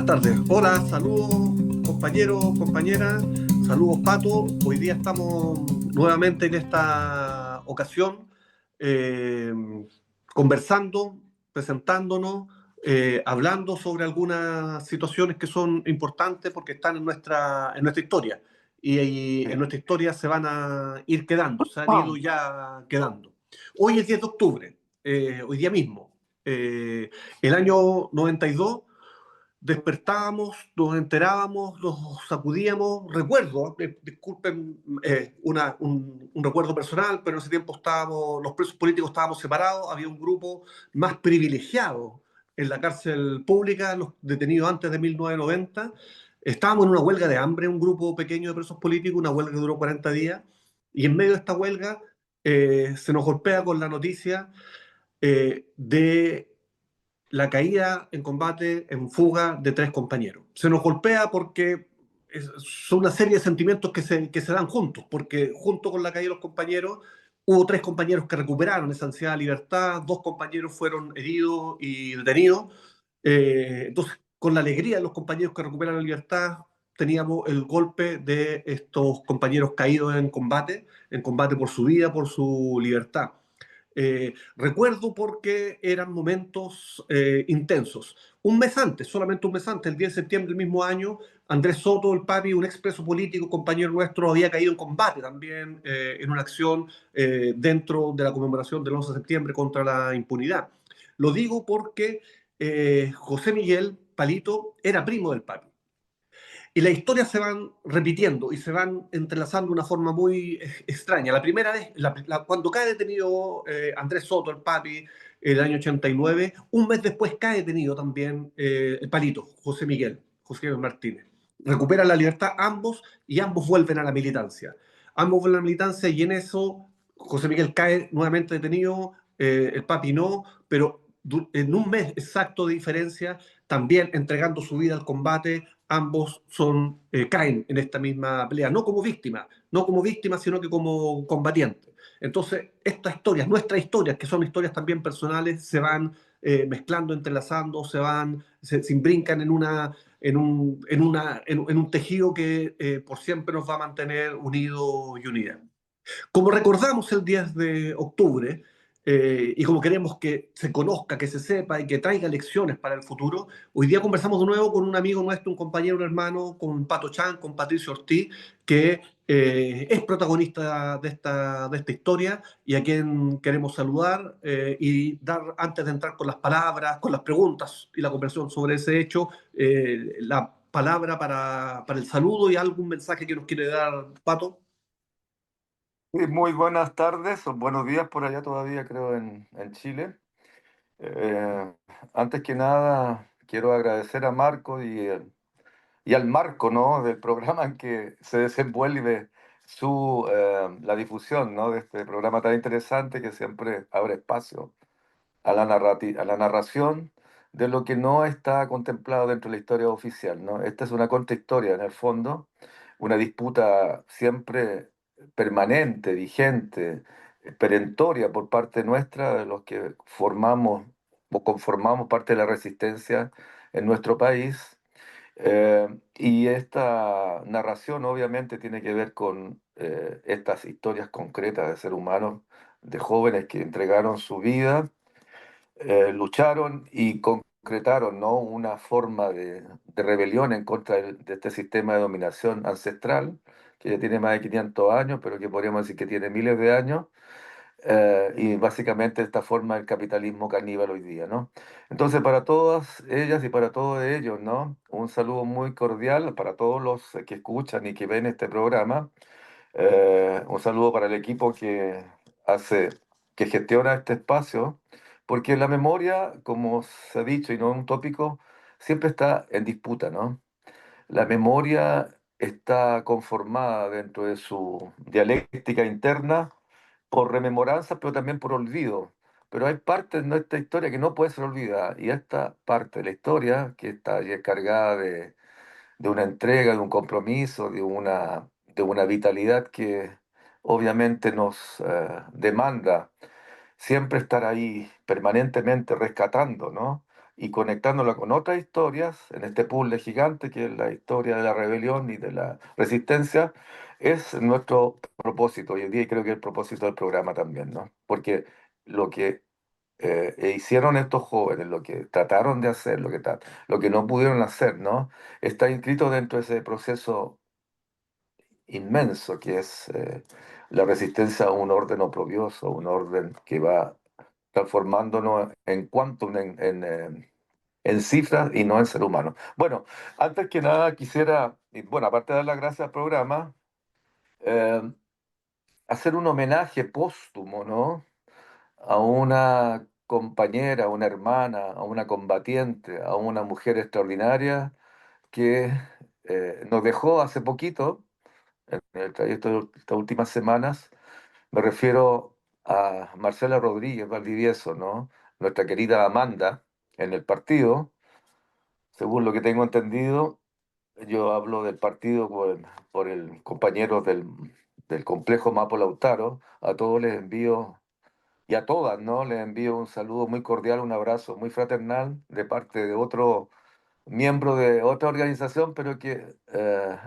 Buenas tardes. Hola, saludos compañeros, compañeras, saludos Pato. Hoy día estamos nuevamente en esta ocasión eh, conversando, presentándonos, hablando sobre algunas situaciones que son importantes porque están en nuestra historia y en Sí. nuestra historia se van a ir quedando, se han ido ya quedando. Hoy es 10 de octubre, hoy día mismo, el año 92 despertábamos, nos enterábamos, nos sacudíamos. Recuerdo, disculpen, un recuerdo personal, pero en ese tiempo estábamos, los presos políticos estábamos separados, había un grupo más privilegiado en la cárcel pública, los detenidos antes de 1990. Estábamos en una huelga de hambre, un grupo pequeño de presos políticos, una huelga que duró 40 días, y en medio de esta huelga se nos golpea con la noticia de la caída en combate, en fuga de 3 compañeros. Se nos golpea porque son una serie de sentimientos que se dan juntos, porque junto con la caída de los compañeros hubo 3 compañeros que recuperaron esa ansiedad de libertad, 2 compañeros fueron heridos y detenidos. Entonces, con la alegría de los compañeros que recuperan la libertad, teníamos el golpe de estos compañeros caídos en combate por su vida, por su libertad. Recuerdo porque eran momentos intensos. Un mes antes, solamente un mes antes, el 10 de septiembre del mismo año, Andrés Soto, el papi, un expreso político, compañero nuestro, había caído en combate también en una acción dentro de la conmemoración del 11 de septiembre contra la impunidad. Lo digo porque José Miguel Palito era primo del papi. Y las historias se van repitiendo y se van entrelazando de una forma muy extraña. La primera vez, cuando cae detenido Andrés Soto, el papi, el año 89, un mes después cae detenido también el palito, José Miguel Martínez. Recuperan la libertad ambos y ambos vuelven a la militancia. Ambos vuelven a la militancia y en eso José Miguel cae nuevamente detenido, el papi no, pero en un mes exacto de diferencia, también entregando su vida al combate, ambos caen en esta misma pelea, no como víctimas, sino que como combatientes. Entonces, estas historias, nuestras historias, que son historias también personales, se van mezclando, entrelazando, se imbrincan en un tejido que por siempre nos va a mantener unidos y unidas. Como recordamos el 10 de octubre, y como queremos que se conozca, que se sepa y que traiga lecciones para el futuro, hoy día conversamos de nuevo con un amigo nuestro, un compañero, un hermano, con Pato Chan, con Patricio Ortiz, que es protagonista de esta historia y a quien queremos saludar y dar, antes de entrar con las palabras, con las preguntas y la conversación sobre ese hecho, la palabra para el saludo y algún mensaje que nos quiere dar Pato. Sí, muy buenas tardes o buenos días por allá todavía, creo, en Chile. Eh, Antes que nada, quiero agradecer a Marco y al Marco, ¿no? Del programa en que se desenvuelve la difusión, ¿no? De este programa tan interesante que siempre abre espacio a la narración de lo que no está contemplado dentro de la historia oficial, ¿no? Esta es una contrahistoria, en el fondo, una disputa siempre permanente, vigente, perentoria por parte nuestra, de los que formamos o conformamos parte de la resistencia en nuestro país. Y esta narración obviamente tiene que ver con estas historias concretas de seres humanos, de jóvenes que entregaron su vida, lucharon y concretaron, ¿no? Una forma de rebelión en contra de este sistema de dominación ancestral, que ya tiene más de 500 años, pero que podríamos decir que tiene miles de años, y básicamente esta forma del capitalismo caníbal hoy día, ¿no? Entonces, para todas ellas y para todos ellos, ¿no? Un saludo muy cordial para todos los que escuchan y que ven este programa. Un saludo para el equipo hace, que gestiona este espacio, porque la memoria, como se ha dicho y no es un tópico, siempre está en disputa, ¿no? La memoria está conformada dentro de su dialéctica interna por rememoranza, pero también por olvido. Pero hay partes de nuestra historia que no puede ser olvidada, y esta parte de la historia, que está ya cargada de una entrega, de un compromiso, de una vitalidad que obviamente nos demanda siempre estar ahí permanentemente rescatando, ¿no? y conectándola con otras historias, en este puzzle gigante que es la historia de la rebelión y de la resistencia, es nuestro propósito hoy en día y creo que el propósito del programa también, ¿no? Porque lo que hicieron estos jóvenes, lo que trataron de hacer, lo que no pudieron hacer, ¿no? Está inscrito dentro de ese proceso inmenso que es la resistencia a un orden oprobioso, un orden que va transformándonos en quantum, en cifras y no en ser humano. Bueno, antes que nada quisiera, y bueno, aparte de dar las gracias al programa, eh, hacer un homenaje póstumo, ¿no? A una compañera, a una hermana, a una combatiente, a una mujer extraordinaria que nos dejó hace poquito, en el trayecto de estas últimas semanas. Me refiero a Marcela Rodríguez Valdivieso, ¿no? Nuestra querida Amanda en el partido. Según lo que tengo entendido, yo hablo del partido por el compañero del complejo Mapo Lautaro. A todos les envío, y a todas, ¿no? Les envío un saludo muy cordial, un abrazo muy fraternal de parte de otro miembro de otra organización, pero que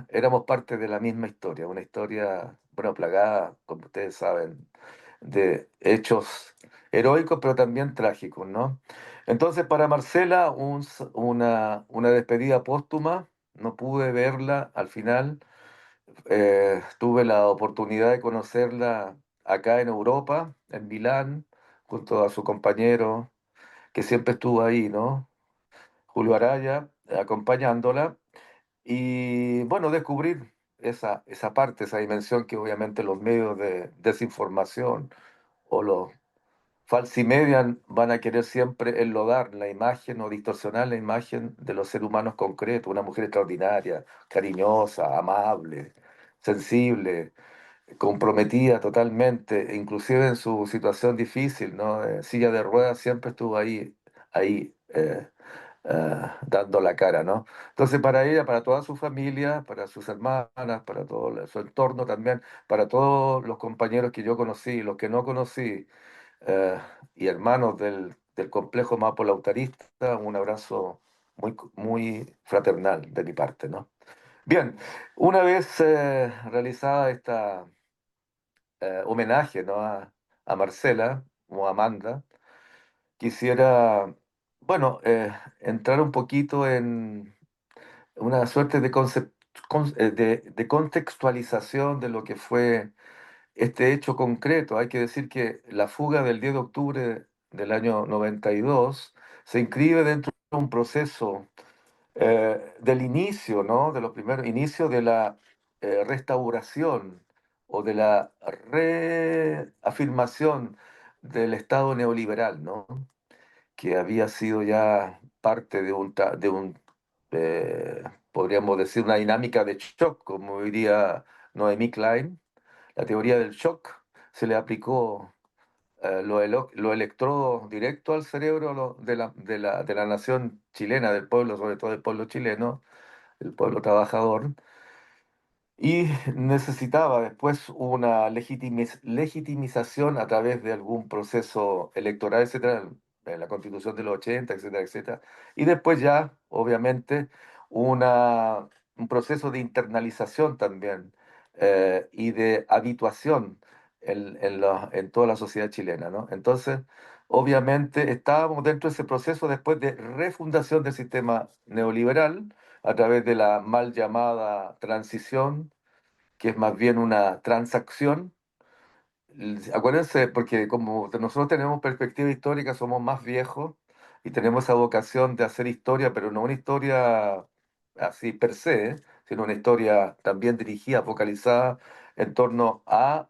éramos parte de la misma historia, una historia, bueno, plagada, como ustedes saben, de hechos heroicos, pero también trágicos, ¿no? Entonces, para Marcela, una despedida póstuma, no pude verla al final, tuve la oportunidad de conocerla acá en Europa, en Milán, junto a su compañero, que siempre estuvo ahí, ¿no? Julio Araya, acompañándola, y bueno, descubrir esa parte, esa dimensión que obviamente los medios de desinformación o los falsimedian van a querer siempre enlodar la imagen o distorsionar la imagen de los seres humanos concretos, una mujer extraordinaria, cariñosa, amable, sensible, comprometida totalmente, inclusive en su situación difícil, ¿no? Silla de ruedas siempre estuvo ahí, dando la cara, ¿no? Entonces, para ella, para toda su familia, para sus hermanas, para todo su entorno también, para todos los compañeros que yo conocí, los que no conocí, eh, y hermanos del complejo Mapo Lautarista, un abrazo muy fraternal de mi parte, ¿no? Bien, una vez realizada esta homenaje, ¿no? a Marcela o a Amanda, quisiera, bueno, entrar un poquito en una suerte de contextualización de lo que fue este hecho concreto. Hay que decir que la fuga del 10 de octubre del año 92 se inscribe dentro de un proceso del inicio, ¿no? De los primeros inicios de la restauración o de la reafirmación del Estado neoliberal, ¿no? Que había sido ya parte eh, podríamos decir, una dinámica de shock, como diría Noemí Klein. La teoría del shock se le aplicó los electrodos directo al cerebro de la nación chilena, del pueblo, sobre todo del pueblo chileno, el pueblo trabajador, y necesitaba después una legitimización a través de algún proceso electoral, etcétera, en la Constitución de los 80, etcétera, etcétera. Y después ya, obviamente, un proceso de internalización también y de habituación en toda la sociedad chilena, ¿no? Entonces, obviamente, estábamos dentro de ese proceso después de refundación del sistema neoliberal a través de la mal llamada transición, que es más bien una transacción. Acuérdense, porque como nosotros tenemos perspectiva histórica, somos más viejos y tenemos esa vocación de hacer historia, pero no una historia así per se, sino una historia también dirigida, focalizada en torno a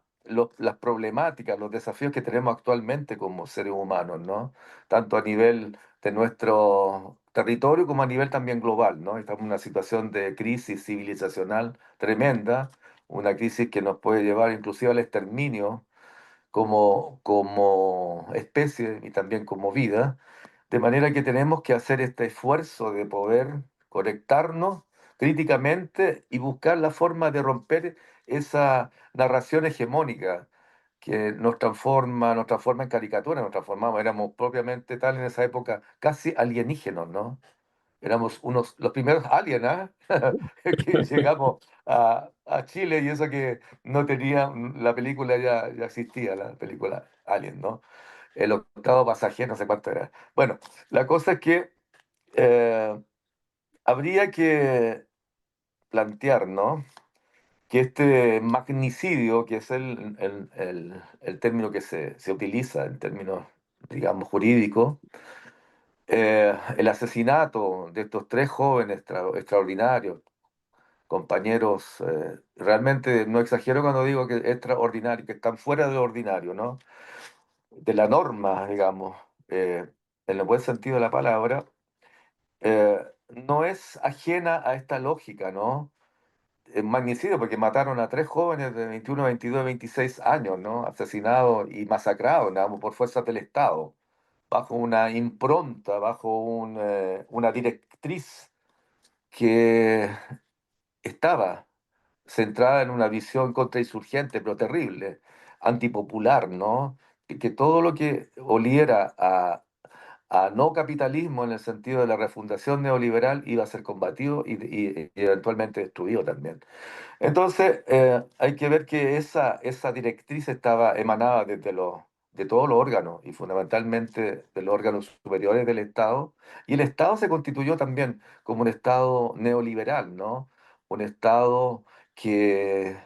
las problemáticas, los desafíos que tenemos actualmente como seres humanos, ¿no? Tanto a nivel de nuestro territorio como a nivel también global, ¿no? Estamos en una situación de crisis civilizacional tremenda, una crisis que nos puede llevar inclusive al exterminio como especie y también como vida, de manera que tenemos que hacer este esfuerzo de poder conectarnos críticamente y buscar la forma de romper esa narración hegemónica que nos transforma en caricatura, nos transformamos, éramos propiamente tal en esa época, casi alienígenos, ¿no? Éramos los primeros aliens, ¿ah? Que llegamos a Chile y eso que no tenía, la película ya existía, la película Alien, ¿no? El octavo pasajero, no sé cuánto era. Bueno, la cosa es que eh, habría que plantear, ¿no? Que este magnicidio, que es el término que se utiliza en términos, digamos, jurídicos, el asesinato de estos tres jóvenes extraordinarios, compañeros, realmente no exagero cuando digo que extraordinarios, que están fuera de lo ordinario, ¿no? De la norma, digamos, en el buen sentido de la palabra, no es ajena a esta lógica, ¿no? Magnicidio, porque mataron a tres jóvenes de 21, 22 y 26 años, ¿no? Asesinados y masacrados, digamos, por fuerzas del Estado, bajo una impronta, bajo una directriz que estaba centrada en una visión contrainsurgente, pero terrible, antipopular, ¿no? Y que todo lo que oliera a no capitalismo en el sentido de la refundación neoliberal iba a ser combatido y eventualmente destruido también. Entonces, hay que ver que esa directriz estaba emanada de todos los órganos y fundamentalmente de los órganos superiores del Estado. Y el Estado se constituyó también como un Estado neoliberal, ¿no? Un Estado que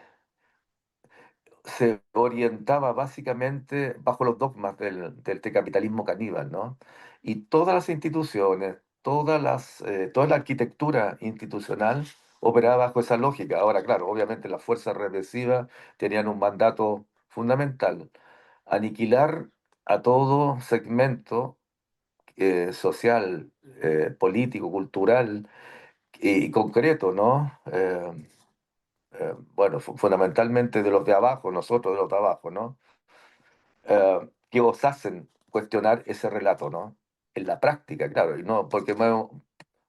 se orientaba básicamente bajo los dogmas del capitalismo caníbal, ¿no? Y todas las instituciones, toda la arquitectura institucional operaba bajo esa lógica. Ahora, claro, obviamente las fuerzas represivas tenían un mandato fundamental: aniquilar a todo segmento social, político, cultural y concreto, ¿no? Bueno, fundamentalmente de los de abajo, nosotros de los de abajo, ¿no? Que osasen cuestionar ese relato, ¿no? En la práctica, claro, y no, porque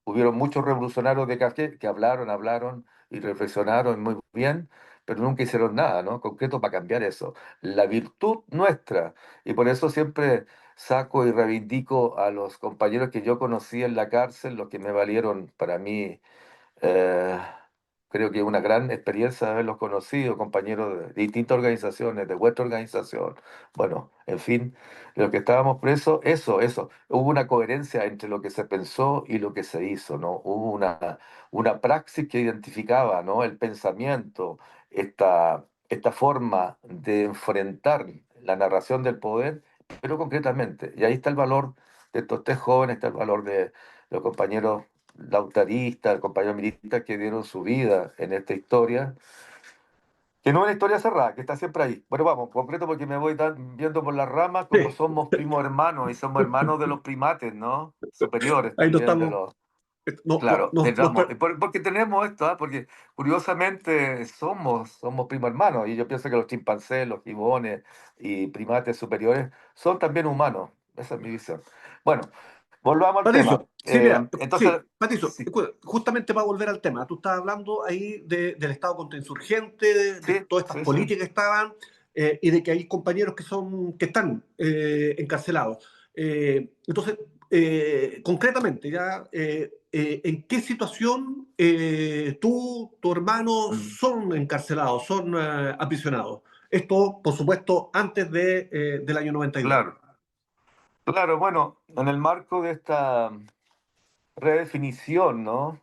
hubieron muchos revolucionarios de café que hablaron y reflexionaron muy bien, pero nunca hicieron nada, ¿no? Concreto para cambiar eso. La virtud nuestra, y por eso siempre saco y reivindico a los compañeros que yo conocí en la cárcel, los que me valieron para mí, eh, creo que una gran experiencia haberlos conocido, compañeros de distintas organizaciones, de vuestra organización. Bueno, en fin, los que estábamos presos, eso. Hubo una coherencia entre lo que se pensó y lo que se hizo, ¿no? Hubo una praxis que identificaba, ¿no? El pensamiento, esta forma de enfrentar la narración del poder, pero concretamente. Y ahí está el valor de estos tres jóvenes, está el valor de los compañeros lautaristas, compañeros militistas que dieron su vida en esta historia, que no es una historia cerrada, que está siempre ahí. Bueno, vamos, concreto porque me voy viendo por las ramas como Sí. somos primos hermanos y somos hermanos de los primates, ¿no? Superiores Ahí no también de estamos, los... no, no, Claro, no, no, porque tenemos esto, ¿ah? Porque curiosamente somos primos hermanos y yo pienso que los chimpancés, los gibones y primates superiores son también humanos. Esa es mi visión. Bueno, volvamos al tema. Patricio, sí, mira, Entonces, sí, Patricio, sí, justamente para volver al tema, tú estás hablando ahí del Estado contrainsurgente, de sí, todas estas sí, sí. políticas que estaban y de que hay compañeros que están encarcelados. Entonces, concretamente, ya, ¿en qué situación tú, tu hermano Mm. son encarcelados, son aprisionados? Esto, por supuesto, antes del año 92. Claro, claro, bueno, en el marco de esta redefinición, ¿no?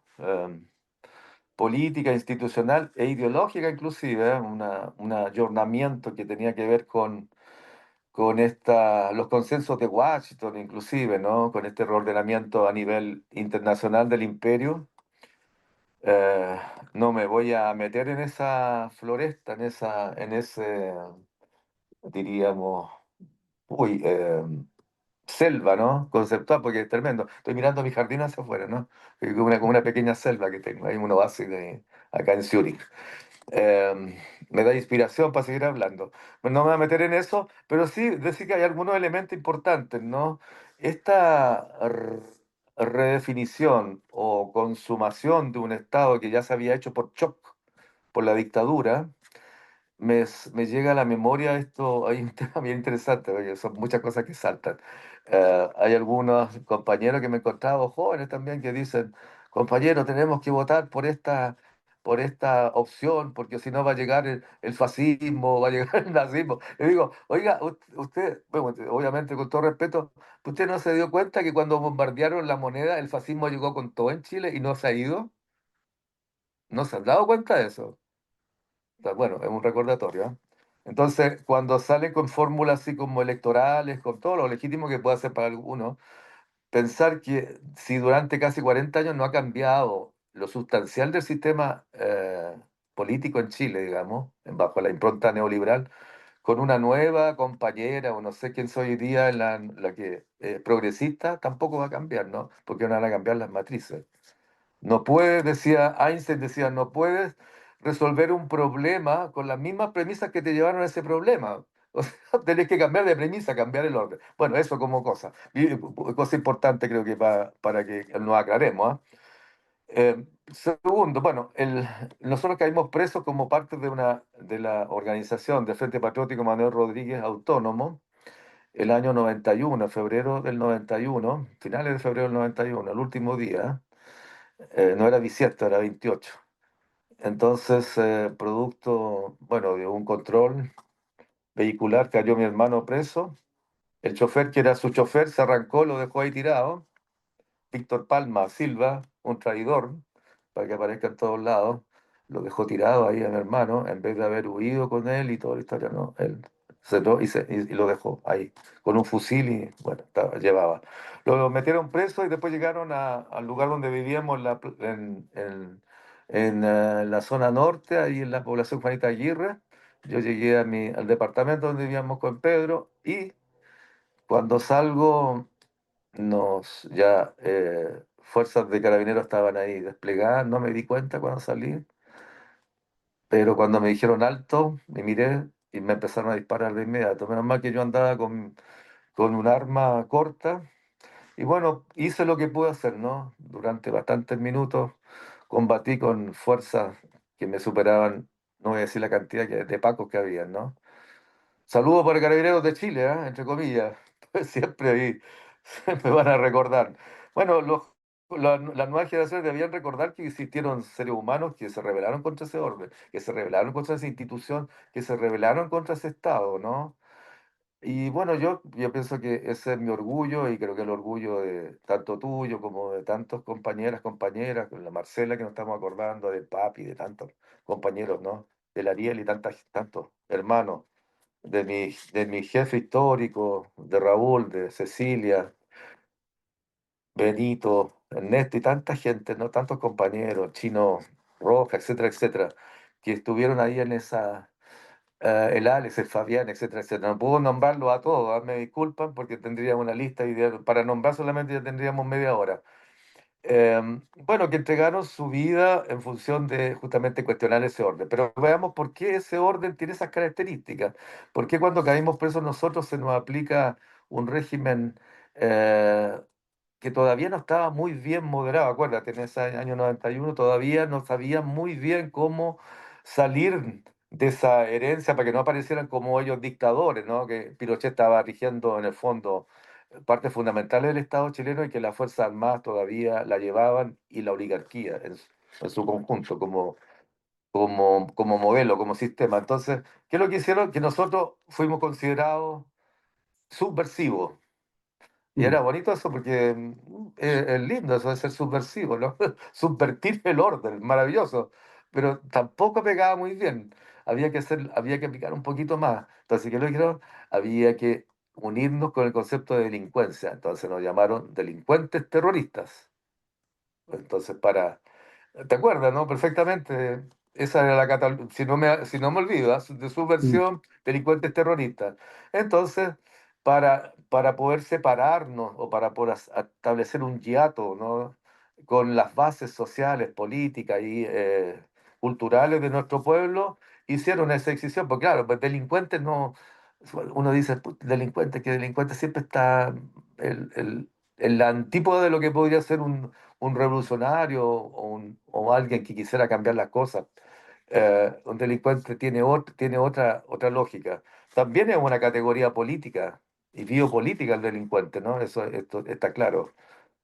Política, institucional e ideológica inclusive, un ayornamiento que tenía que ver con los consensos de Washington inclusive, ¿no? Con este reordenamiento a nivel internacional del imperio. Eh, no me voy a meter en esa floresta, en ese, diríamos, uy, selva, ¿no? Conceptual, porque es tremendo. Estoy mirando mi jardín hacia afuera, ¿no? Es como una pequeña selva que tengo, hay un oasis acá en Zúrich. Me da inspiración para seguir hablando. Bueno, no me voy a meter en eso, pero sí decir que hay algunos elementos importantes, ¿no? Esta redefinición o consumación de un Estado que ya se había hecho por shock, por la dictadura, me llega a la memoria esto, hay un tema bien interesante, porque son muchas cosas que saltan. Hay algunos compañeros que me he encontrado, jóvenes también, que dicen, compañero, tenemos que votar por esta opción, porque si no va a llegar el fascismo, va a llegar el nazismo. Le digo, oiga, usted, bueno, obviamente con todo respeto, ¿usted no se dio cuenta que cuando bombardearon la moneda, el fascismo llegó con todo en Chile y no se ha ido? ¿No se han dado cuenta de eso? Bueno, es un recordatorio, ¿ah? Entonces, cuando salen con fórmulas así como electorales, con todo lo legítimo que puede hacer para algunos, pensar que si durante casi 40 años no ha cambiado lo sustancial del sistema político en Chile, digamos, bajo la impronta neoliberal, con una nueva compañera, o no sé quién soy hoy día, la que progresista, tampoco va a cambiar, ¿no? Porque no van a cambiar las matrices. No puedes, decía Einstein, decía, no puedes resolver un problema con las mismas premisas que te llevaron a ese problema. O sea, tenés que cambiar de premisa, cambiar el orden. Bueno, eso como cosa. Y, cosa importante creo que para que nos aclaremos, ¿ah? Segundo, bueno, nosotros caímos presos como parte de la organización de Frente Patriótico Manuel Rodríguez Autónomo el año 91, febrero del 91, finales de febrero del 91, el último día. No era bisiesto, era 28. Entonces, producto, bueno, de un control vehicular, cayó mi hermano preso. El chofer, que era su chofer, se arrancó, lo dejó ahí tirado. Víctor Palma Silva, un traidor, para que aparezca en todos lados, lo dejó tirado ahí a mi hermano, en vez de haber huido con él y toda la historia, no, él y lo dejó ahí, con un fusil y, bueno, llevaba. Lo metieron preso y después llegaron al lugar donde vivíamos en la zona norte, ahí en la población Juanita Aguirre. Yo llegué al departamento donde vivíamos con Pedro y cuando salgo ya fuerzas de carabineros estaban ahí desplegadas, no me di cuenta cuando salí, pero cuando me dijeron alto, me miré y me empezaron a disparar de inmediato. Menos mal que yo andaba con un arma corta y bueno, hice lo que pude hacer, ¿no? Durante bastantes minutos combatí con fuerzas que me superaban, no voy a decir la cantidad de pacos que había, ¿no? Saludos para Carabineros de Chile, ¿ah? Entre comillas. Siempre ahí me van a recordar. Bueno, las nuevas generaciones debían recordar que existieron seres humanos que se rebelaron contra ese orden, que se rebelaron contra esa institución, que se rebelaron contra ese Estado, ¿no? Y bueno, yo pienso que ese es mi orgullo y creo que el orgullo de tanto tuyo como de tantos compañeras, con la Marcela que nos estamos acordando, del Papi, de tantos compañeros, ¿no? Del Ariel y tantos hermanos de mi jefe histórico, de Raúl, de Cecilia, Benito, Ernesto y tanta gente, ¿no? Tantos compañeros, Chino Roja, etcétera, etcétera, que estuvieron ahí en el Alex, el Fabián, etcétera, etcétera. No puedo nombrarlos a todos, ¿ah? Me disculpan porque tendría una lista y para nombrar solamente ya tendríamos media hora. Bueno, que entregaron su vida en función de justamente cuestionar ese orden. Pero veamos por qué ese orden tiene esas características. ¿Por qué cuando caímos presos nosotros se nos aplica un régimen eh, que todavía no estaba muy bien moderado? Acuérdate, en ese año 91 todavía no sabían muy bien cómo salir de esa herencia para que no aparecieran como ellos dictadores, ¿no? Que Pinochet estaba rigiendo en el fondo partes fundamentales del Estado chileno y que las Fuerzas Armadas todavía la llevaban y la oligarquía en su conjunto como modelo, como sistema. Entonces, ¿qué es lo que hicieron? Que nosotros fuimos considerados subversivos. Y Mm, era bonito eso porque es lindo eso de ser subversivo, ¿no? Subvertir el orden, maravilloso. Pero tampoco pegaba muy bien. Había que aplicar un poquito más. Entonces, ¿qué lo dijeron? Había que unirnos con el concepto de delincuencia. Entonces nos llamaron delincuentes terroristas. Entonces, ¿te acuerdas, no? Perfectamente. Esa era si no me olvido, ¿ah? De su mm, versión, delincuentes terroristas. Entonces, para poder separarnos o para poder establecer un hiato, ¿no? Con las bases sociales, políticas y culturales de nuestro pueblo, hicieron esa excisión. Porque claro, pues delincuentes no. Uno dice, delincuente, que delincuente siempre está en la antípoda de lo que podría ser un revolucionario o alguien que quisiera cambiar las cosas. Un delincuente tiene otra lógica. También es una categoría política y biopolítica el delincuente, ¿no? Esto está claro.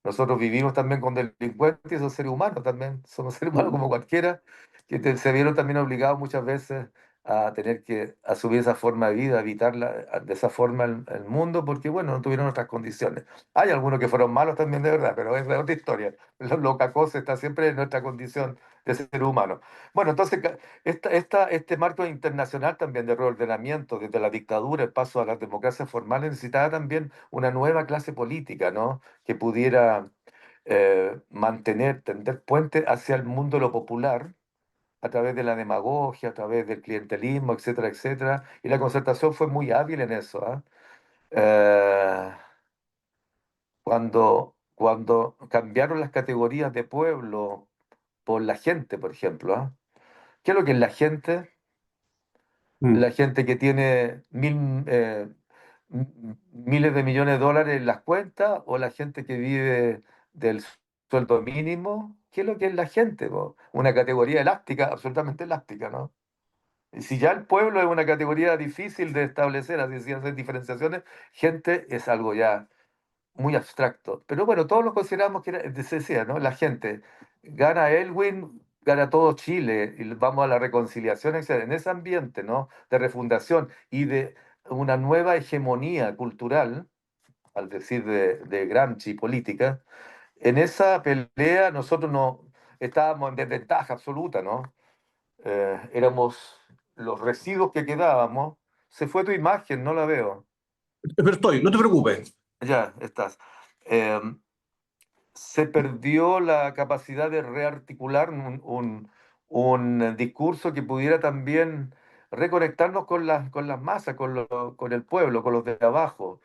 Nosotros vivimos también con delincuentes y son seres humanos también, somos seres humanos como cualquiera, que se vieron también obligados muchas veces a tener que asumir esa forma de vida, de esa forma el mundo, porque bueno, no tuvieron otras condiciones. Hay algunos que fueron malos también de verdad, pero es de otra historia. Lo cacoso está siempre en nuestra condición de ser humano. Bueno, entonces este marco internacional también de reordenamiento desde la dictadura, el paso a las democracias formales, necesitaba también una nueva clase política, ¿no? Que pudiera tender puentes hacia el mundo de lo popular a través de la demagogia, a través del clientelismo, etcétera, etcétera. Y la Concertación fue muy hábil en eso, ¿ah? Eh, cuando cambiaron las categorías de pueblo por la gente, por ejemplo, ¿ah? ¿Qué es lo que es la gente? Mm. La gente que tiene miles de millones de dólares en las cuentas o la gente que vive del sueldo mínimo. ¿Qué es lo que es la gente, po? Una categoría elástica, absolutamente elástica, ¿no? Y si ya el pueblo es una categoría difícil de establecer, así sin hacer diferenciaciones, gente es algo ya muy abstracto. Pero bueno, todos lo consideramos que se decía, ¿no? La gente, gana Elwin, gana todo Chile, y vamos a la reconciliación, etcétera. En ese ambiente, ¿no? De refundación y de una nueva hegemonía cultural, al decir de Gramsci política, en esa pelea nosotros no estábamos en desventaja absoluta, ¿no? Éramos los residuos que quedábamos. Se fue tu imagen, no la veo. Pero estoy, no te preocupes. Ya, estás. Em, Se perdió la capacidad de rearticular un discurso que pudiera también reconectarnos con las masas, con el pueblo, con los de abajo.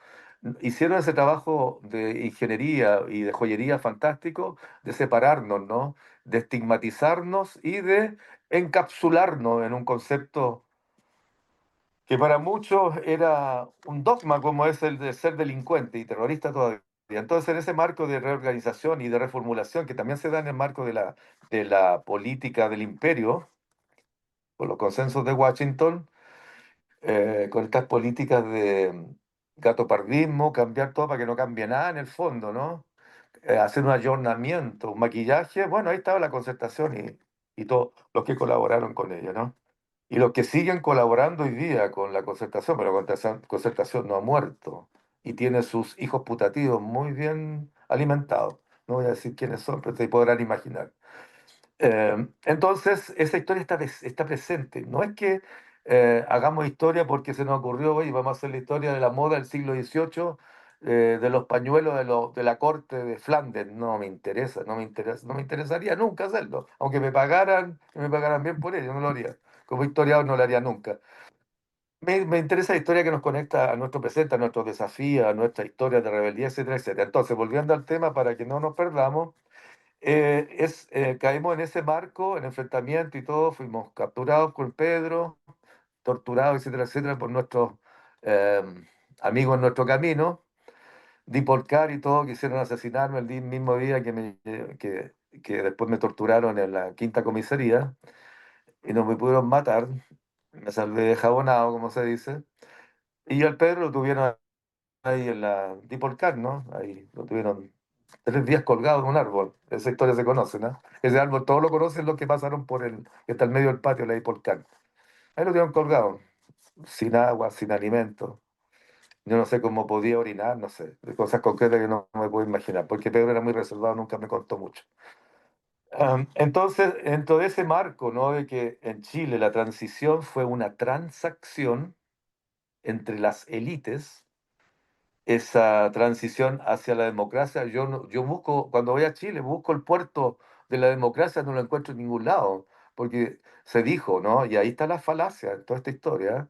Hicieron ese trabajo de ingeniería y de joyería fantástico, de separarnos, ¿no? De estigmatizarnos y de encapsularnos en un concepto que para muchos era un dogma como es el de ser delincuente y terrorista todavía. Entonces, en ese marco de reorganización y de reformulación, que también se da en el marco de la política del imperio, con los consensos de Washington, con estas políticas de gatopardismo, cambiar todo para que no cambie nada en el fondo, ¿no? Hacer un ayornamiento, un maquillaje, bueno, ahí estaba la concertación y todos los que colaboraron con ella, ¿no? Y los que siguen colaborando hoy día con la concertación, pero la concertación no ha muerto y tiene sus hijos putativos muy bien alimentados. No voy a decir quiénes son, pero te podrán imaginar. Entonces, esa historia está presente. No es que hagamos historia porque se nos ocurrió hoy, vamos a hacer la historia de la moda del siglo XVIII, de los pañuelos de la corte de Flandes. No me interesa, no me interesa, no me interesaría nunca hacerlo. Aunque me pagaran bien por ello, no lo haría. Como historiador no lo haría nunca. Me interesa la historia que nos conecta a nuestro presente, a nuestros desafíos, a nuestra historia de rebeldía, etcétera, etcétera. Entonces, volviendo al tema, para que no nos perdamos, caímos en ese marco, en enfrentamiento y todo, fuimos capturados con Pedro, torturados, etcétera, etcétera, por nuestros eh, amigos en nuestro camino. Dipolcar y todo quisieron asesinarme el mismo día que después me torturaron en la quinta comisaría y no me pudieron matar. Me salvé de jabonado, como se dice. Y al Pedro lo tuvieron ahí en la Dipolcar, ¿no? Ahí lo tuvieron 3 días colgado en un árbol. Esa historia se conoce, ¿no? Ese árbol todos lo conocen los que pasaron que está en medio del patio, la Dipolcar. Ahí lo tuvieron colgado, sin agua, sin alimento. Yo no sé cómo podía orinar, no sé, de cosas concretas que no me puedo imaginar, porque Pedro era muy reservado, nunca me contó mucho. Entonces, dentro de ese marco, ¿no? De que en Chile la transición fue una transacción entre las élites, esa transición hacia la democracia. Yo busco, cuando voy a Chile, busco el puerto de la democracia, no lo encuentro en ningún lado, porque se dijo, ¿no? Y ahí está la falacia en toda esta historia,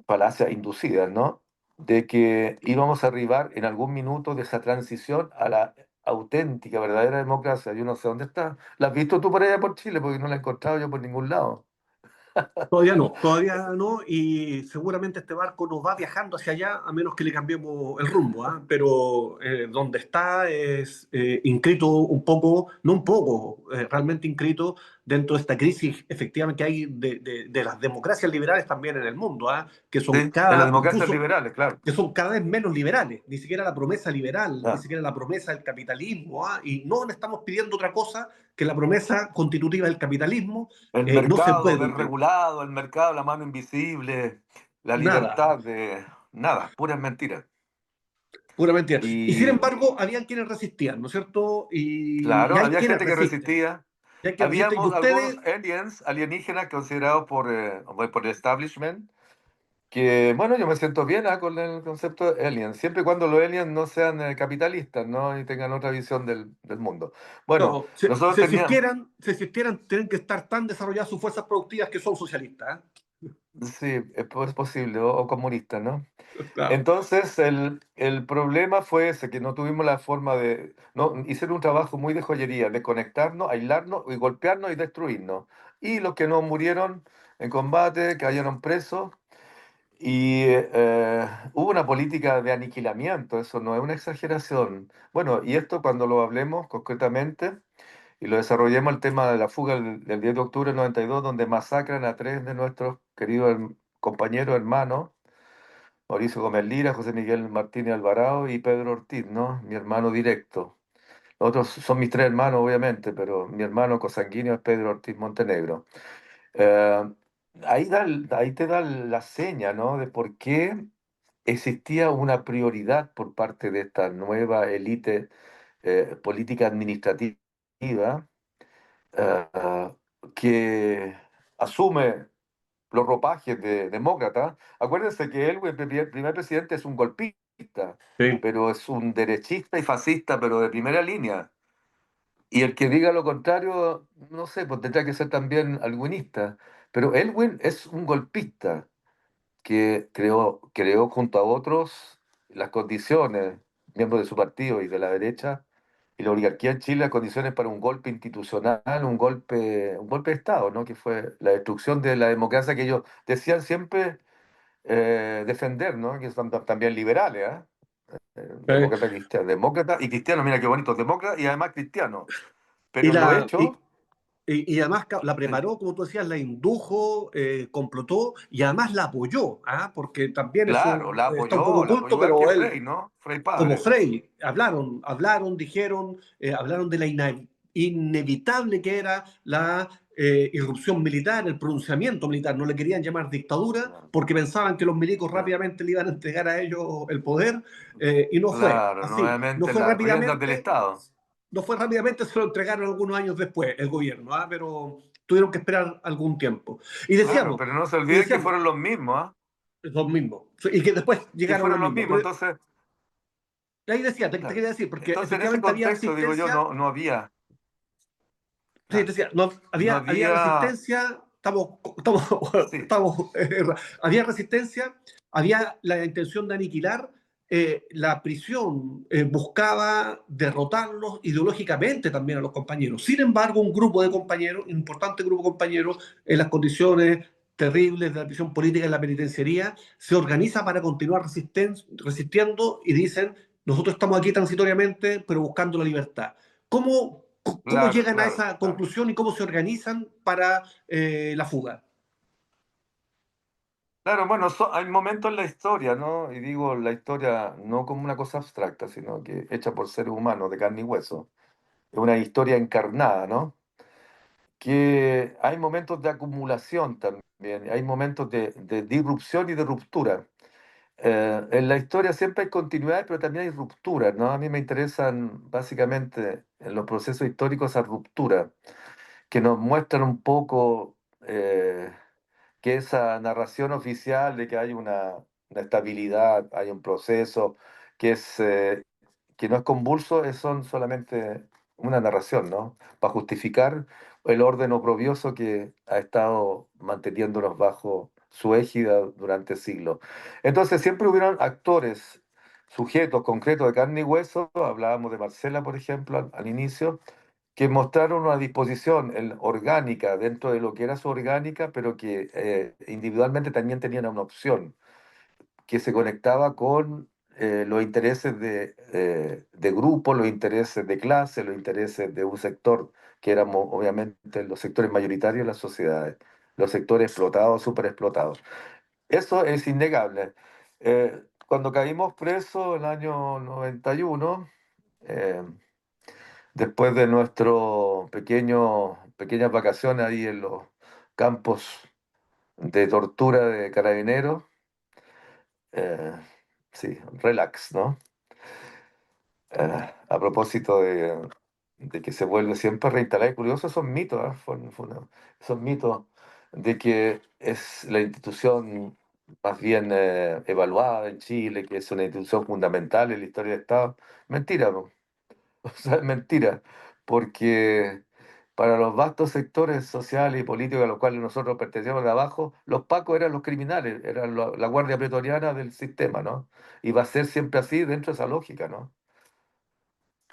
falacia inducida, ¿no? De que íbamos a arribar en algún minuto de esa transición a la auténtica, verdadera democracia. Yo no sé dónde está. ¿La has visto tú por allá por Chile? Porque no la he encontrado yo por ningún lado. Todavía no, y seguramente este barco no va viajando hacia allá a menos que le cambiemos el rumbo, ¿ah? Pero donde está es inscrito un poco, no un poco, realmente inscrito dentro de esta crisis efectivamente que hay de las democracias liberales también en el mundo, ¿ah? Que Sí, son de las cada, democracias incluso liberales, claro. que son cada vez menos liberales, ni siquiera la promesa liberal, ni Ah, siquiera la promesa del capitalismo, ¿ah? Y no le estamos pidiendo otra cosa que la promesa constitutiva del capitalismo. el No se mercado puede, desregulado, el mercado, la mano invisible, la nada, libertad de nada, puras mentiras. pura mentira. Y sin Y embargo, habían quienes resistían, ¿no es cierto? Y claro, hay había quienes gente que resisten, resistía. y hay quienes resisten, y Habíamos algunos ustedes, aliens, alienígenas considerados por el establishment, que bueno, yo me siento bien con el concepto de alien, siempre y cuando los aliens no sean capitalistas, ¿no? Y tengan otra visión del mundo. Bueno, no, si, nosotros si teníamos, existieran, si existieran, tienen que estar tan desarrolladas sus fuerzas productivas que son socialistas, sí, es posible, o comunistas, ¿no? ¿eh? Claro. Entonces, el problema fue ese, que no tuvimos la forma de... No, hicieron un trabajo muy de joyería, de conectarnos, aislarnos y golpearnos y destruirnos. Y los que no murieron en combate, cayeron presos. Y hubo una política de aniquilamiento, eso no es una exageración. Bueno, y esto cuando lo hablemos concretamente y lo desarrollemos el tema de la fuga del 10 de octubre del 92, donde masacran a tres de nuestros queridos compañeros, hermanos, Mauricio Gómez Lira, José Miguel Martínez Alvarado y Pedro Ortiz, ¿no? Mi hermano directo. Los otros son mis tres hermanos, obviamente, pero mi hermano cosanguíneo es Pedro Ortiz Montenegro. Eh, ahí te da la seña, ¿no? De por qué existía una prioridad por parte de esta nueva élite política administrativa eh, que asume los ropajes de demócrata. Acuérdense que él, el primer presidente, es un golpista, Sí. pero es un derechista y fascista, pero de primera línea. Y el que diga lo contrario, no sé, pues tendrá que ser también alguinista. Pero Elwin es un golpista que creó junto a otros las condiciones, miembros de su partido y de la derecha, y la oligarquía en Chile, las condiciones para un golpe institucional, un golpe de Estado, ¿no? Que fue la destrucción de la democracia que ellos decían siempre defender, ¿no? Que son también liberales, ¿ah? Eh, Demócrata cristiano, demócrata y cristiano, mira qué bonito, demócrata y además cristiano. y, Pero en lo la, hecho, y además la sí, preparó, como tú decías, la indujo, complotó y además la apoyó, ¿ah? Porque también claro, eso está un poco la oculto, apoyó igual que pero Frey, él, ¿no? Frey como padre. Frey, hablaron, dijeron, hablaron de la inevitable que era la irrupción militar, el pronunciamiento militar. No le querían llamar dictadura porque pensaban que los milicos Claro. rápidamente le iban a entregar a ellos el poder, y no fue Claro, así. No nuevamente fue las riendas del rápidamente, Estado. se lo entregaron algunos años después el gobierno, ¿ah? Pero tuvieron que esperar algún tiempo. Y Claro, decíamos, pero no se y olviden que decíamos, fueron los mismos, ¿ah? los mismos, y que después Que llegaron los fueron los mismos. mismos. Pero Entonces, ahí decía, te claro. quería decir, porque Entonces, en ese efectivamente había contexto, digo yo, resistencia. no había, Sí, claro, decía, no, no había había, resistencia, sí, había resistencia, había la intención de aniquilar. La prisión buscaba derrotarlos ideológicamente también a los compañeros. Sin embargo, un grupo de compañeros, un importante grupo de compañeros, en las condiciones terribles de la prisión política en la penitenciaría, se organiza para continuar resistiendo y dicen, nosotros estamos aquí transitoriamente, pero buscando la libertad. ¿Cómo claro, llegan a claro, esa claro. conclusión y cómo se organizan para la fuga? Claro, bueno, hay momentos en la historia, ¿no? Y digo la historia no como una cosa abstracta, sino que hecha por seres humanos de carne y hueso. Es una historia encarnada, ¿no? Que hay momentos de acumulación también, hay momentos de disrupción y de ruptura. En la historia siempre hay continuidad, pero también hay rupturas, ¿no? A mí me interesan básicamente en los procesos históricos esas rupturas, que nos muestran un poco que esa narración oficial de que hay una estabilidad, hay un proceso que no es convulso, son solamente una narración, ¿no? Para justificar el orden oprobioso que ha estado manteniéndonos bajo su égida durante siglos. Entonces, siempre hubieron actores, sujetos concretos de carne y hueso, hablábamos de Marcela, por ejemplo, al inicio, que mostraron una disposición orgánica dentro de lo que era su orgánica, pero que individualmente también tenían una opción que se conectaba con los intereses de grupo, los intereses de clase, los intereses de un sector, que éramos obviamente los sectores mayoritarios de las sociedades, los sectores explotados, superexplotados. Eso es innegable. Cuando caímos presos el año 91, eh, después de nuestro pequeñas vacaciones ahí en los campos de tortura de carabineros, eh, sí, relax, ¿no? A propósito de que se vuelve siempre a reinstalar, y curioso, son mitos, ¿eh? Son mitos de que es la institución más bien evaluada en Chile, que es una institución fundamental en la historia del Estado. Mentira, po. O sea, es mentira, porque para los vastos sectores sociales y políticos a los cuales nosotros pertenecíamos de abajo, los pacos eran los criminales, eran la guardia pretoriana del sistema, ¿no? Y va a ser siempre así dentro de esa lógica, ¿no?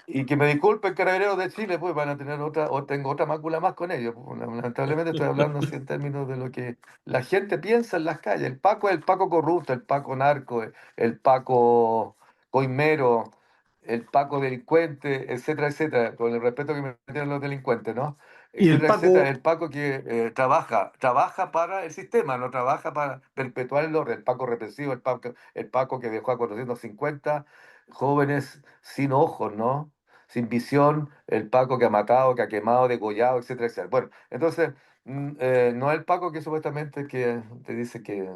Y que me disculpen, Carabineros de Chile, pues van a tener otra, o tengo otra mácula más con ellos, pues. Lamentablemente estoy hablando así en términos de lo que la gente piensa en las calles. El Paco es el Paco corrupto, el Paco narco, el Paco coimero, el Paco delincuente, etcétera, etcétera, con el respeto que me tienen los delincuentes, ¿no? Y el Etcétera, etcétera. Paco, El Paco que trabaja para el sistema, no trabaja para perpetuar el orden. El Paco represivo, el Paco que dejó a 450 jóvenes sin ojos, ¿no? Sin visión, el Paco que ha matado, que ha quemado, degollado, etcétera, etcétera. Bueno, entonces, no es el Paco que supuestamente que te dice que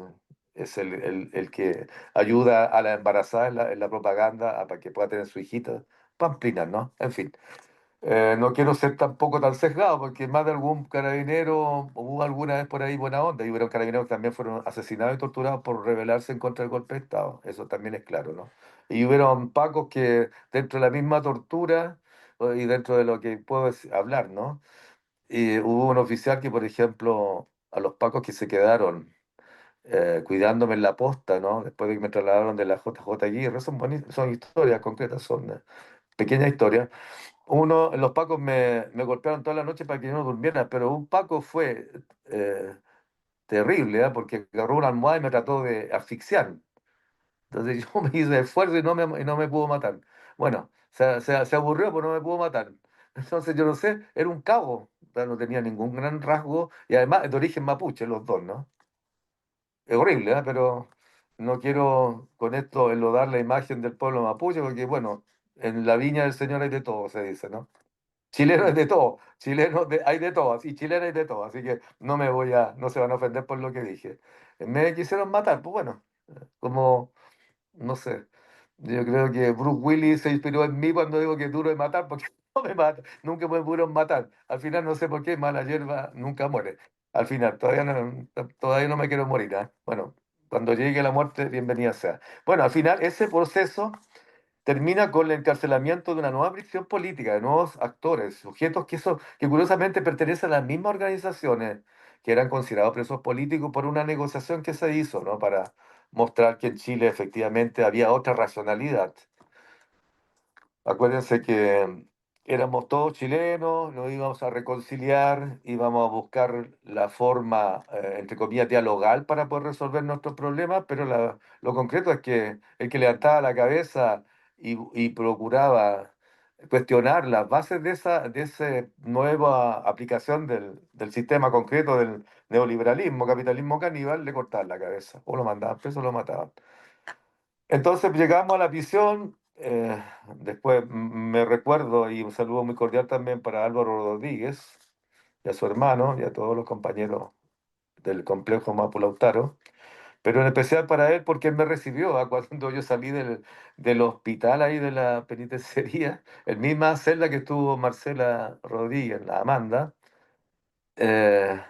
es el que ayuda a la embarazada en la propaganda para que pueda tener su hijita, pamplinas, ¿no? En fin. No quiero ser tampoco tan sesgado, porque más de algún carabinero hubo alguna vez por ahí buena onda, y hubo carabineros que también fueron asesinados y torturados por rebelarse en contra del golpe de Estado, eso también es claro, ¿no? Y hubieron pacos que dentro de la misma tortura y dentro de lo que puedo hablar, ¿no? Y hubo un oficial que, por ejemplo, a los pacos que se quedaron cuidándome en la posta, ¿no? Después de que me trasladaron de la JJ Aguirre, son historias concretas, son pequeñas historias. Los pacos me golpearon toda la noche para que yo no durmiera, pero un paco fue terrible, ¿eh? Porque agarró una almohada y me trató de asfixiar. Entonces yo me hice esfuerzo y no me pudo matar. Bueno, se aburrió, pero no me pudo matar. Entonces yo no sé, era un cabo, o sea, no tenía ningún gran rasgo y además de origen mapuche, los dos, ¿no? Es horrible, ¿eh? Pero no quiero con esto enlodar la imagen del pueblo mapuche, porque bueno, en la viña del Señor hay de todo, se dice, ¿no? Chileno es de todo, hay de todo, y chileno hay de todo, así que no se van a ofender por lo que dije. Me quisieron matar, pues bueno, como, no sé, yo creo que Bruce Willis se inspiró en mí cuando digo que es duro de matar, porque no me mata, nunca me pudieron matar. Al final no sé por qué, mala hierba nunca muere. Al final, todavía no me quiero morir, ¿ah? Bueno, cuando llegue la muerte, bienvenida sea. Bueno, al final ese proceso termina con el encarcelamiento de una nueva prisión política, de nuevos actores, sujetos que curiosamente pertenecen a las mismas organizaciones que eran considerados presos políticos por una negociación que se hizo, ¿no? Para mostrar que en Chile efectivamente había otra racionalidad. Acuérdense que éramos todos chilenos, nos íbamos a reconciliar, íbamos a buscar la forma, entre comillas, dialogal para poder resolver nuestros problemas, pero lo concreto es que el que levantaba la cabeza y procuraba cuestionar las bases de esa nueva aplicación del sistema concreto del neoliberalismo, capitalismo caníbal, le cortaban la cabeza, o lo mandaban preso o lo mataban. Entonces llegamos a la prisión, después me recuerdo y un saludo muy cordial también para Álvaro Rodríguez y a su hermano y a todos los compañeros del complejo Mapu Lautaro, pero en especial para él porque él me recibió cuando yo salí del hospital ahí de la penitenciaría, el misma celda que estuvo Marcela Rodríguez, la Amanda. eh,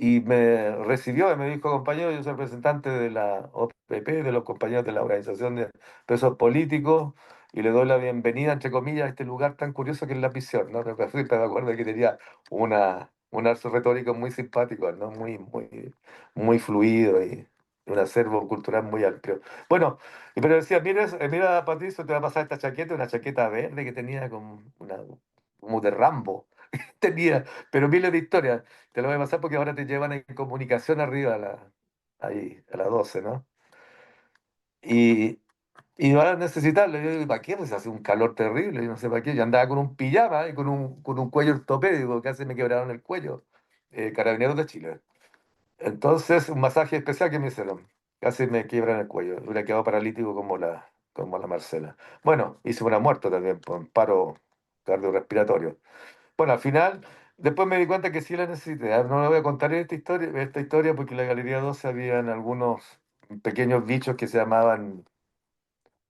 Y me recibió y me dijo, compañero, yo soy representante de la OPP, de los compañeros de la Organización de Presos Políticos, y le doy la bienvenida, entre comillas, a este lugar tan curioso que es la prisión, ¿no? Me acuerdo que tenía un arco retórico muy simpático, ¿no? Muy fluido y un acervo cultural muy amplio. Bueno, pero decía, mira, Patricio, te va a pasar esta chaqueta, una chaqueta verde que tenía como de Rambo. Tenía, pero miles de historias. Te lo voy a pasar porque ahora te llevan en comunicación arriba ahí, a las 12, ¿no? Y, Y van a necesitarlo. Yo digo, ¿para qué? Pues hace un calor terrible, yo no sé para qué. Yo andaba con un pijama y con un cuello ortopédico, casi me quebraron el cuello. Carabineros de Chile. Entonces, un masaje especial que me hicieron. Casi me quiebran el cuello. Hubiera quedado paralítico como la Marcela. Bueno, hice una muerte también por un paro cardiorrespiratorio. Bueno, al final, después me di cuenta que sí la necesité. No le voy a contar esta historia porque en la Galería 12 habían algunos pequeños bichos que se llamaban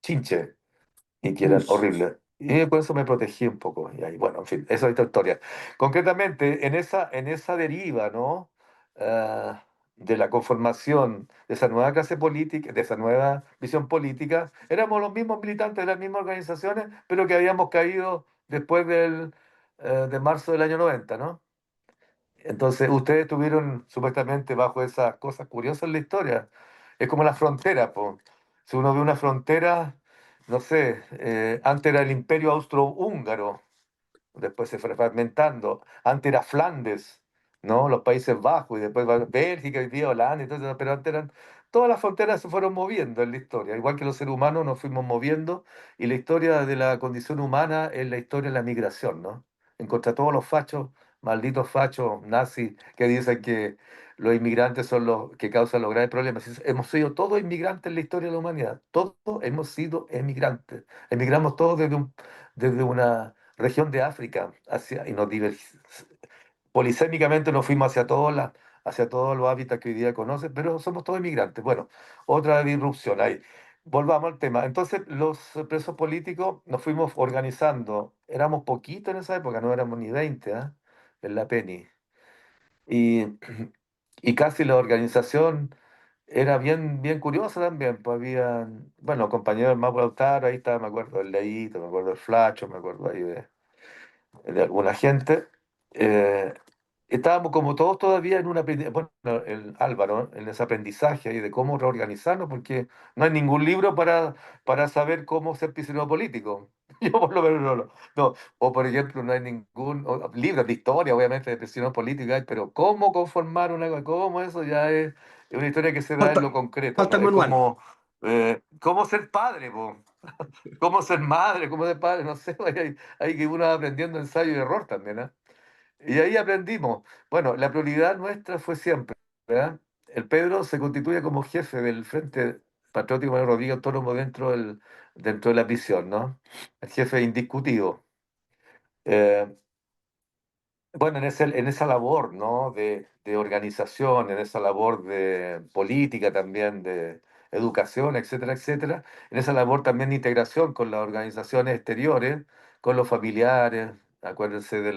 chinches y que eran Uf, horribles. Y con eso me protegí un poco. Y ahí, bueno, en fin, eso es otra historia. Concretamente, en esa deriva, ¿no? De la conformación de esa nueva clase política, de esa nueva visión política, éramos los mismos militantes de las mismas organizaciones, pero que habíamos caído después de marzo del año 90, ¿no? Entonces, ustedes estuvieron supuestamente bajo esas cosas curiosas en la historia. Es como la frontera, po. Si uno ve una frontera, no sé, antes era el Imperio Austrohúngaro, después se fue fragmentando. Antes era Flandes, ¿no? Los Países Bajos, y después va Bélgica, y día Holanda, y todo eso, pero antes eran. Todas las fronteras se fueron moviendo en la historia, igual que los seres humanos nos fuimos moviendo, y la historia de la condición humana es la historia de la migración, ¿no? En contra de todos los fachos, malditos fachos nazis que dicen que los inmigrantes son los que causan los graves problemas. Hemos sido todos inmigrantes en la historia de la humanidad, todos hemos sido emigrantes. Emigramos todos desde una región de África y polisémicamente nos fuimos hacia todos los hábitats que hoy día conocen, pero somos todos inmigrantes. Bueno, otra disrupción ahí. Volvamos al tema. Entonces, los presos políticos nos fuimos organizando. Éramos poquitos en esa época, no éramos ni 20, ¿ah? En la Penny. Y, y casi la organización era bien, bien curiosa también. Pues había, bueno, compañeros más Lautaro, ahí estaba, me acuerdo del Leito, me acuerdo del Flacho, me acuerdo ahí de alguna gente. eh, Estábamos como todos todavía en un aprendizaje, bueno, el Álvaro, en ese aprendizaje ahí de cómo reorganizarnos, porque no hay ningún libro para saber cómo ser prisionero político. Yo por lo menos no. O por ejemplo, no hay ningún libro de historia, obviamente, de prisionero político, pero cómo conformar cómo eso ya es una historia que se da en falta, lo concreto, falta ¿no? el Es manual. como cómo ser padre, po. Cómo ser madre, cómo ser padre, no sé, hay que uno va aprendiendo ensayo y error también, ¿ah? Y ahí aprendimos. Bueno, la prioridad nuestra fue siempre, ¿verdad? El Pedro se constituye como jefe del Frente Patriótico Manuel Rodríguez Autónomo dentro de la prisión, ¿no? El jefe indiscutido. Eh, bueno, en esa labor, ¿no? De organización, en esa labor de política también, de educación, etcétera, etcétera, en esa labor también de integración con las organizaciones exteriores, con los familiares, acuérdense de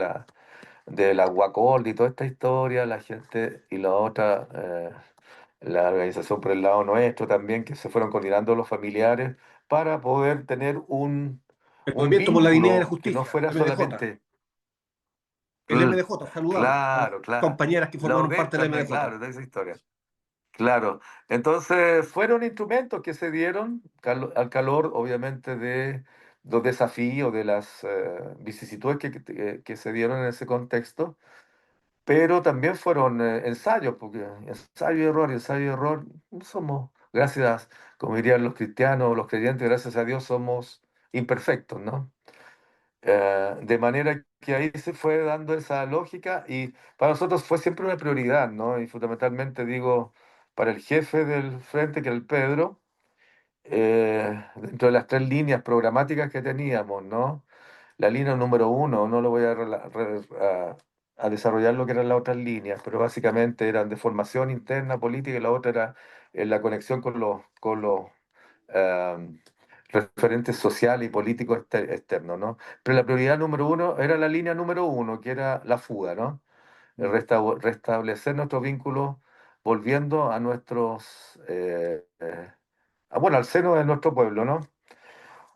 la Guacold y toda esta historia, la gente y la otra, la organización por el lado nuestro también, que se fueron coordinando los familiares para poder tener un, El un Movimiento por la Dignidad y la vínculo que no Justicia, fuera MDJ. solamente. El MDJ, saludamos a las Claro, claro. compañeras que La formaron ODEP parte del también, MDJ. claro, de esa historia. Claro. Entonces, fueron instrumentos que se dieron al calor, obviamente, de los desafíos, de las vicisitudes que se dieron en ese contexto. Pero también fueron ensayos, porque ensayo y error, somos, gracias, como dirían los cristianos, los creyentes, gracias a Dios somos imperfectos, ¿no? De manera que ahí se fue dando esa lógica y para nosotros fue siempre una prioridad, ¿no? Y fundamentalmente digo, para el jefe del frente, que era el Pedro, dentro de las tres líneas programáticas que teníamos, ¿no? La línea número uno, no lo voy a desarrollar lo que eran las otras líneas, pero básicamente eran de formación interna política y la otra era la conexión con los eh, referentes sociales y políticos externos, ¿no? Pero la prioridad número uno era la línea número uno, que era la fuga, ¿no? Mm. Restablecer nuestros vínculos volviendo a bueno, al seno de nuestro pueblo, ¿no?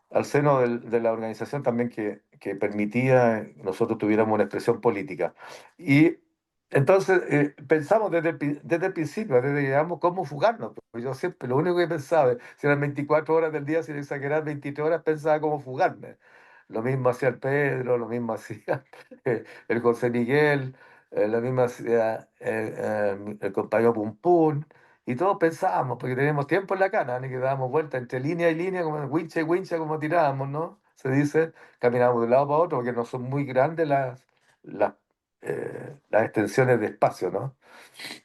Al seno de la organización también que permitía nosotros tuviéramos una expresión política. Y entonces pensamos desde el principio, desde que llegamos, cómo fugarnos. Pues yo siempre, lo único que pensaba, si eran 24 horas del día, sin exagerar, 23 horas, pensaba cómo fugarme. Lo mismo hacía el Pedro, lo mismo hacía el José Miguel, lo mismo hacía el compañero Pum Pum. Y todos pensábamos, porque teníamos tiempo en la cana, ni que dábamos vuelta entre línea y línea, como wincha y wincha, como tirábamos, ¿no? Se dice, caminábamos de un lado para otro, porque no son muy grandes las, las extensiones de espacio, ¿no?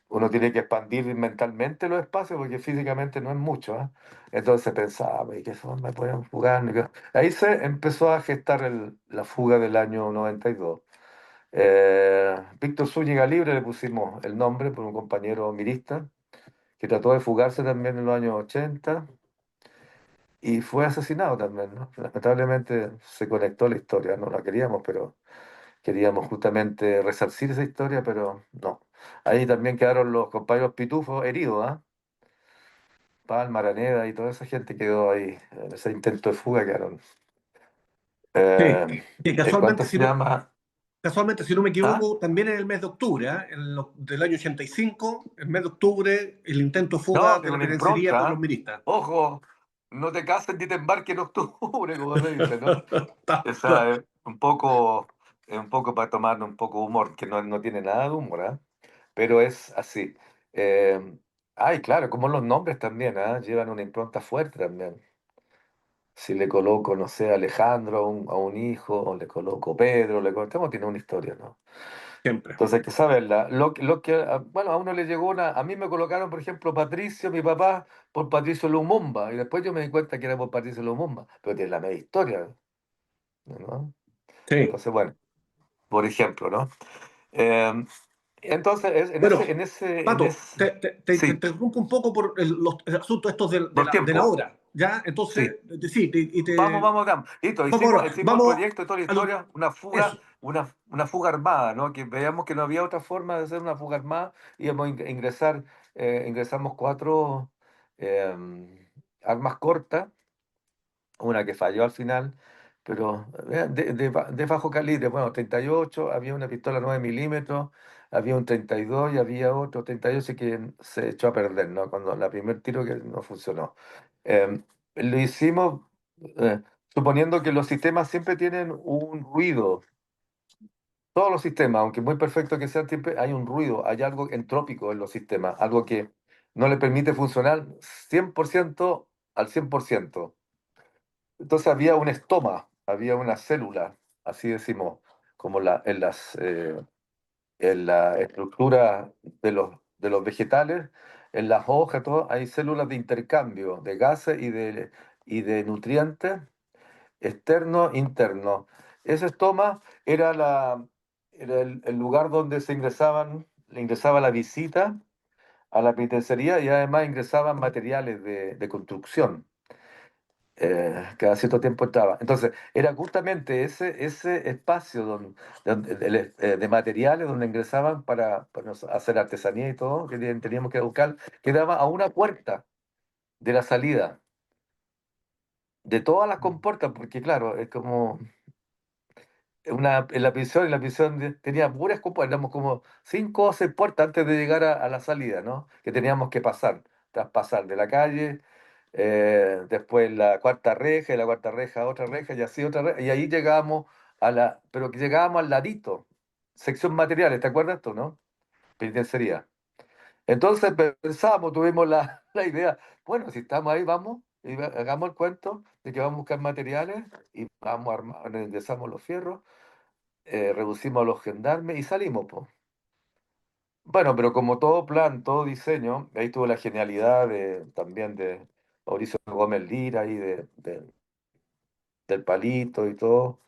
Uno tiene que expandir mentalmente los espacios, porque físicamente no es mucho, ¿eh? Entonces pensaba, ¿y qué forma podemos jugar? Ahí se empezó a gestar la fuga del año 92. Víctor Zúñiga Libre le pusimos el nombre por un compañero mirista que trató de fugarse también en los años 80 y fue asesinado también, ¿no? Lamentablemente se conectó la historia, no la queríamos, pero queríamos justamente resarcir esa historia, pero no. Ahí también quedaron los compañeros pitufos heridos, ¿ah? Palma, Araneda y toda esa gente quedó ahí, en ese intento de fuga quedaron. Sí, Eh, que ¿Cuánto se llama? casualmente, si no me ¿Ah? equivoco, también en el mes de octubre, del año 85, el mes de octubre, el intento de fuga No, que de la una penitenciaría por impronta, los ¿ah? milistas. Ojo, no te cases ni te embarques en octubre, como se dice, ¿no? Tal cual. Esa es un poco para tomar un poco de humor, que no tiene nada de humor, ¿ah? Pero es así. Eh, Ay, claro, como los nombres también, ¿ah? Llevan una impronta fuerte también. Si le coloco, no sé, Alejandro a un hijo, o le coloco Pedro, le coloco, tiene una historia, ¿no? Siempre. Entonces hay que saberla. Bueno, a uno le llegó a mí me colocaron, por ejemplo, Patricio, mi papá, por Patricio Lumumba, y después yo me di cuenta que era por Patricio Lumumba, pero tiene la media historia, ¿no? Sí. Entonces, bueno, por ejemplo, ¿no? Eh, entonces, Bueno, en Pato, ese, te sí, interrumpo un poco por el asunto estos por de la tiempo, hora, ¿ya? sí. Entonces, sí, Vamos, vamos, vamos. Listo, vamos ahora, hicimos el vamos proyecto, toda la a lo, historia, eso. una fuga armada, ¿no? Que veamos que no había otra forma de hacer una fuga armada. Íbamos a ingresar, ingresamos cuatro eh, armas cortas, una que falló al final, pero de bajo calibre, bueno, 38, había una pistola 9 milímetros, había un 32 y había otro 38 que se echó a perder, ¿no? Cuando la primer tiro que no funcionó. Lo hicimos suponiendo que los sistemas siempre tienen un ruido. Todos los sistemas, aunque muy perfectos que sean, siempre hay un ruido, hay algo entrópico en los sistemas, algo que no le permite funcionar 100% al 100%. Entonces había un estoma, había una célula, así decimos, como en la estructura de los vegetales, en las hojas, todo, hay células de intercambio de gases y de nutrientes externo, interno. Ese estoma era el lugar donde le ingresaba la visita a la penitenciaría y además ingresaban materiales de construcción. Cada cierto tiempo entraba. Entonces, era justamente ese espacio de materiales donde ingresaban para hacer artesanía y todo, que teníamos que buscar, quedaba a una puerta de la salida de todas las compuertas, porque claro, es como en la prisión tenía puras compuertas, éramos como 5 o 6 puertas antes de llegar a la salida, ¿no? Que teníamos que pasar, traspasar de la calle, después la cuarta reja, y la cuarta reja otra reja, y así otra reja, y ahí llegábamos pero que llegábamos al ladito, sección materiales, ¿te acuerdas tú, no? Penitenciaría. Entonces pensamos, tuvimos la idea, bueno, si estamos ahí, vamos, y hagamos el cuento de que vamos a buscar materiales y vamos a armar, ingresamos los fierros, reducimos a los gendarmes y salimos, po. Bueno, pero como todo plan, todo diseño, ahí tuvo la genialidad también de Mauricio Gómez Lira y del Palito y todo.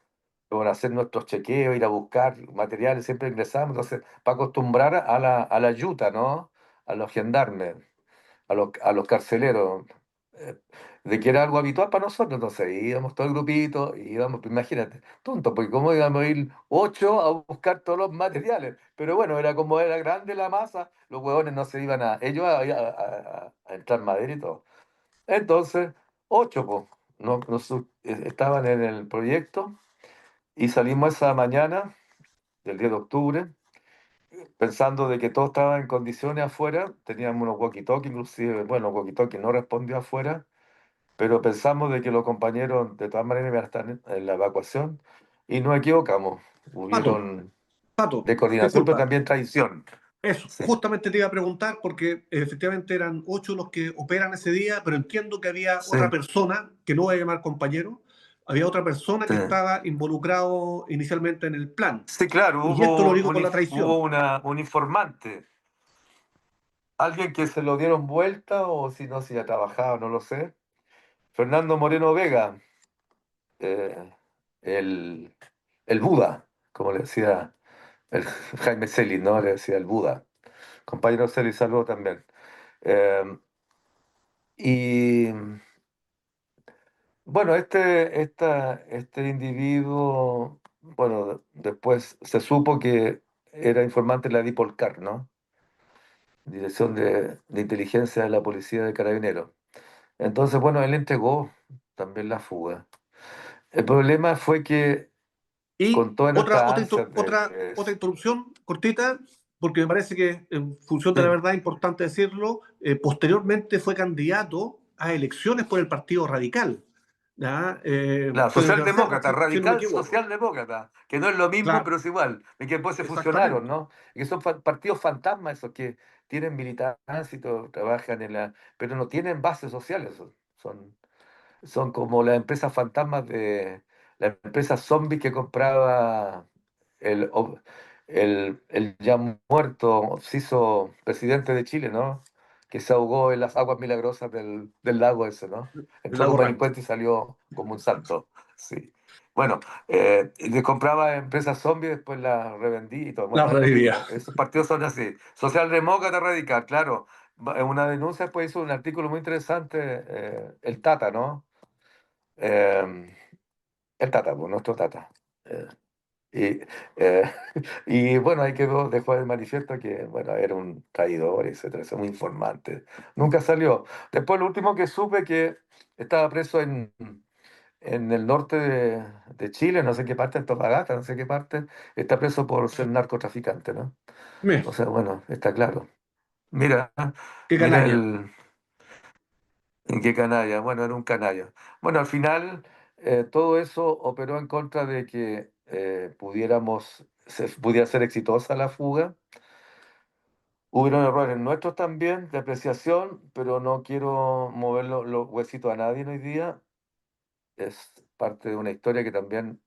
Bueno, hacer nuestros chequeos, ir a buscar materiales, siempre ingresamos, entonces, para acostumbrar a la yuta, ¿no? A los gendarmes, a los carceleros, eh, de que era algo habitual para nosotros, entonces íbamos todo el grupito, y íbamos, pues, imagínate, tonto, porque cómo íbamos a ir 8 a buscar todos los materiales, pero bueno, era como era grande la masa, los huevones no se iban ellos a entrar madera y todo. Entonces, 8, pues, estaban en el proyecto, y salimos esa mañana del 10 de octubre, pensando de que todo estaba en condiciones afuera, teníamos unos walkie-talkie, inclusive, bueno, walkie-talkie no respondió afuera, pero pensamos de que los compañeros de todas maneras iban a estar en la evacuación y nos equivocamos. Pato, Hubieron Pato, descoordinación, pero disculpa. también traición. Eso, Sí, justamente te iba a preguntar porque efectivamente eran 8 los que operan ese día, pero entiendo que había sí, otra persona, que no voy a llamar compañero, había otra persona sí. que estaba involucrado inicialmente en el plan. Sí, claro, Y esto lo digo por la hubo traición. un informante, alguien que se lo dieron vuelta o si no, si ya trabajaba, no lo sé. Fernando Moreno Vega, eh, el, el Buda, como le decía el Jaime Celis, ¿no? Le decía el Buda. Compañero Celis, saludo también. Eh, y bueno, este individuo, bueno, después se supo que era informante de la Dipolcar, ¿no? Dirección de Inteligencia de la Policía de Carabineros. Entonces, bueno, él entregó también la fuga. El problema fue que con Y todas otra, nuestras otra, ansias de... otra interrupción cortita, porque me parece que en función de la Sí. verdad, importante decirlo, posteriormente fue candidato a elecciones por el Partido Radical. ¿Ya? La Fue en Gran socialdemócrata, si no me radical equivoco. socialdemócrata, que no es lo mismo, Claro, pero es igual, y que después se fusionaron, exactamente. ¿no? Y que son partidos fantasmas esos que tienen militancia y todo, trabajan en la... pero no tienen bases sociales, son como las empresas fantasmas de la empresa zombie que compraba el, el ya muerto, obsiso presidente de Chile, ¿no? Que se ahogó en las aguas milagrosas del lago ese, ¿no? El Entró lago como Ranco. delincuente y salió como un santo. Sí. Bueno, le compraba empresas zombies, después las revendí y todo. La Bueno, es lo realidad. mismo. Esos partidos son así. Socialdemócrata radical, claro. En una denuncia, pues hizo un artículo muy interesante, el Tata, ¿no? Eh, el Tata, pues, nuestro Tata. Eh, y, eh, y bueno, ahí quedó, dejó de manifiesto que, bueno, era un traidor, etcétera, es un informante. Nunca salió. Después, lo último que supe que estaba preso en el norte de Chile, no sé qué parte, en Antofagasta, no sé qué parte, está preso por ser narcotraficante, ¿no? Mira, O sea, bueno, está claro. Mira, qué mira calaña. el, en qué canalla. Bueno, era un canalla. Bueno, al final todo eso operó en contra de que pudiera ser exitosa la fuga. Hubieron errores nuestros también de apreciación, pero no quiero mover los huesitos a nadie hoy día. Es parte de una historia que también,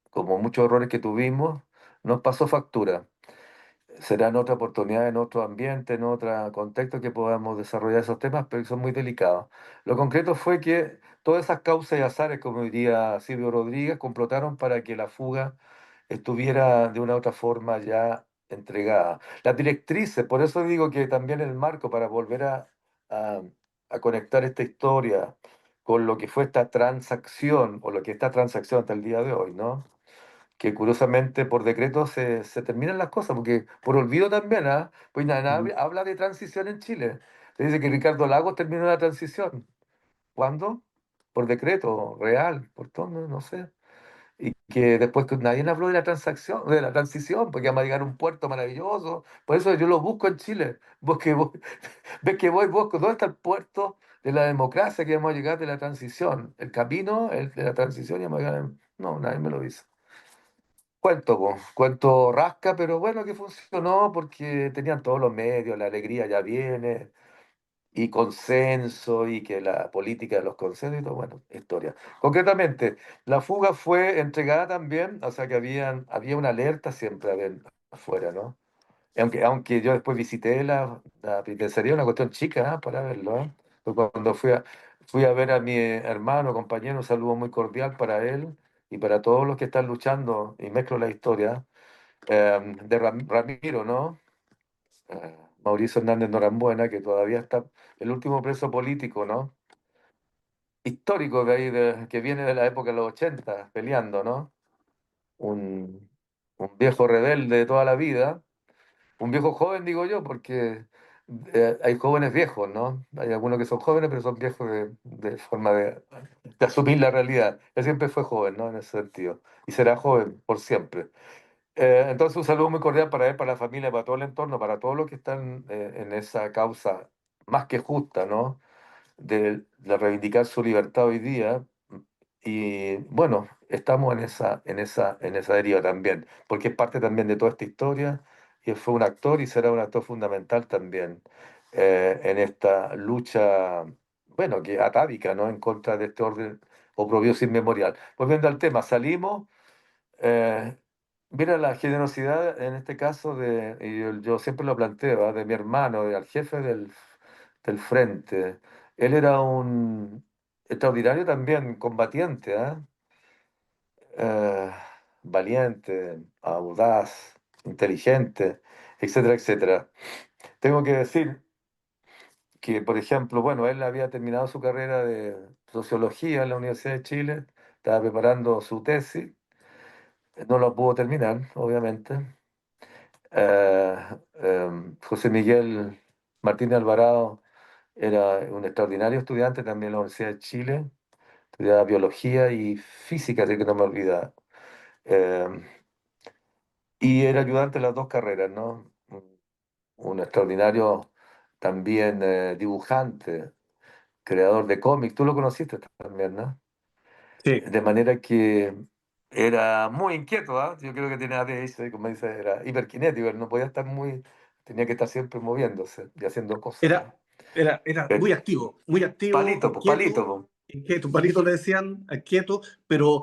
como muchos errores que tuvimos, nos pasó factura. Será en otra oportunidad, en otro ambiente, en otro contexto que podamos desarrollar esos temas, pero son muy delicados. Lo concreto fue que todas esas causas y azares, como diría Silvio Rodríguez, complotaron para que la fuga estuviera de una u otra forma ya entregada. Las directrices, por eso digo que también el marco para volver a, a conectar esta historia con lo que fue esta transacción, o lo que esta transacción hasta el día de hoy, ¿no? Que curiosamente por decreto se terminan las cosas, porque por olvido también, ¿ah? Pues nada, Mm. habla de transición en Chile. Se dice que Ricardo Lagos terminó la transición. ¿Cuándo? Por decreto, real, por todo, no sé. Y que después que nadie habló de la transacción, de la transición, porque vamos a llegar a un puerto maravilloso. Por eso yo lo busco en Chile. Ves que voy, busco, ¿dónde está el puerto de la democracia que vamos a llegar de la transición? El camino de la transición y vamos a llegar no, nadie me lo dice. Cuento, po, cuento rasca, pero bueno, que funcionó porque tenían todos los medios, la alegría ya viene, y consenso, y que la política de los consensos y todo, bueno, historia. Concretamente, la fuga fue entregada también, o sea que había una alerta siempre afuera, ¿no? Aunque yo después visité la penitenciaría, una cuestión chica, para verlo, ¿eh? Fue cuando fui a ver a mi hermano, compañero, un saludo muy cordial para él y para todos los que están luchando, y mezclo la historia, de Ramiro, ¿no? Mauricio Hernández Norambuena, que todavía está el último preso político, ¿no? Histórico de ahí, que viene de la época de los 80 peleando, ¿no? Un, un viejo rebelde de toda la vida. Un viejo joven, digo yo, porque hay jóvenes viejos, ¿no? Hay algunos que son jóvenes, pero son viejos de forma de asumir la realidad. Él siempre fue joven, ¿no? En ese sentido. Y será joven por siempre. Entonces, un saludo muy cordial para él, para la familia, para todo el entorno, para todos los que están en esa causa más que justa, ¿no? De reivindicar su libertad hoy día. Y bueno, estamos en esa deriva también, porque es parte también de toda esta historia y fue un actor y será un actor fundamental también en esta lucha, bueno, que atávica, ¿no? En contra de este orden oprobioso inmemorial. Volviendo al tema, salimos, eh, mira la generosidad en este caso y yo siempre lo planteo, ¿ah? De mi hermano, al jefe del frente. Él era un extraordinario también combatiente, ¿ah? eh, Valiente, audaz, inteligente, etcétera, etcétera. Tengo que decir que, por ejemplo, bueno, él había terminado su carrera de sociología en la Universidad de Chile, estaba preparando su tesis, no lo pudo terminar, obviamente. Eh, José Miguel Martínez Alvarado era un extraordinario estudiante también en la Universidad de Chile, estudiaba biología y física, así que no me olvida. Eh, Y era ayudante en las dos carreras, ¿no? Un extraordinario también dibujante, creador de cómics. Tú lo conociste también, ¿no? Sí. De manera que era muy inquieto, ¿ah? Yo creo que tenía ADHD, como dice, era hiperkinético, él no podía estar tenía que estar siempre moviéndose y haciendo cosas, ¿no? Era, era Eh, muy activo, Palito, po. inquieto, palito le decían, inquieto, pero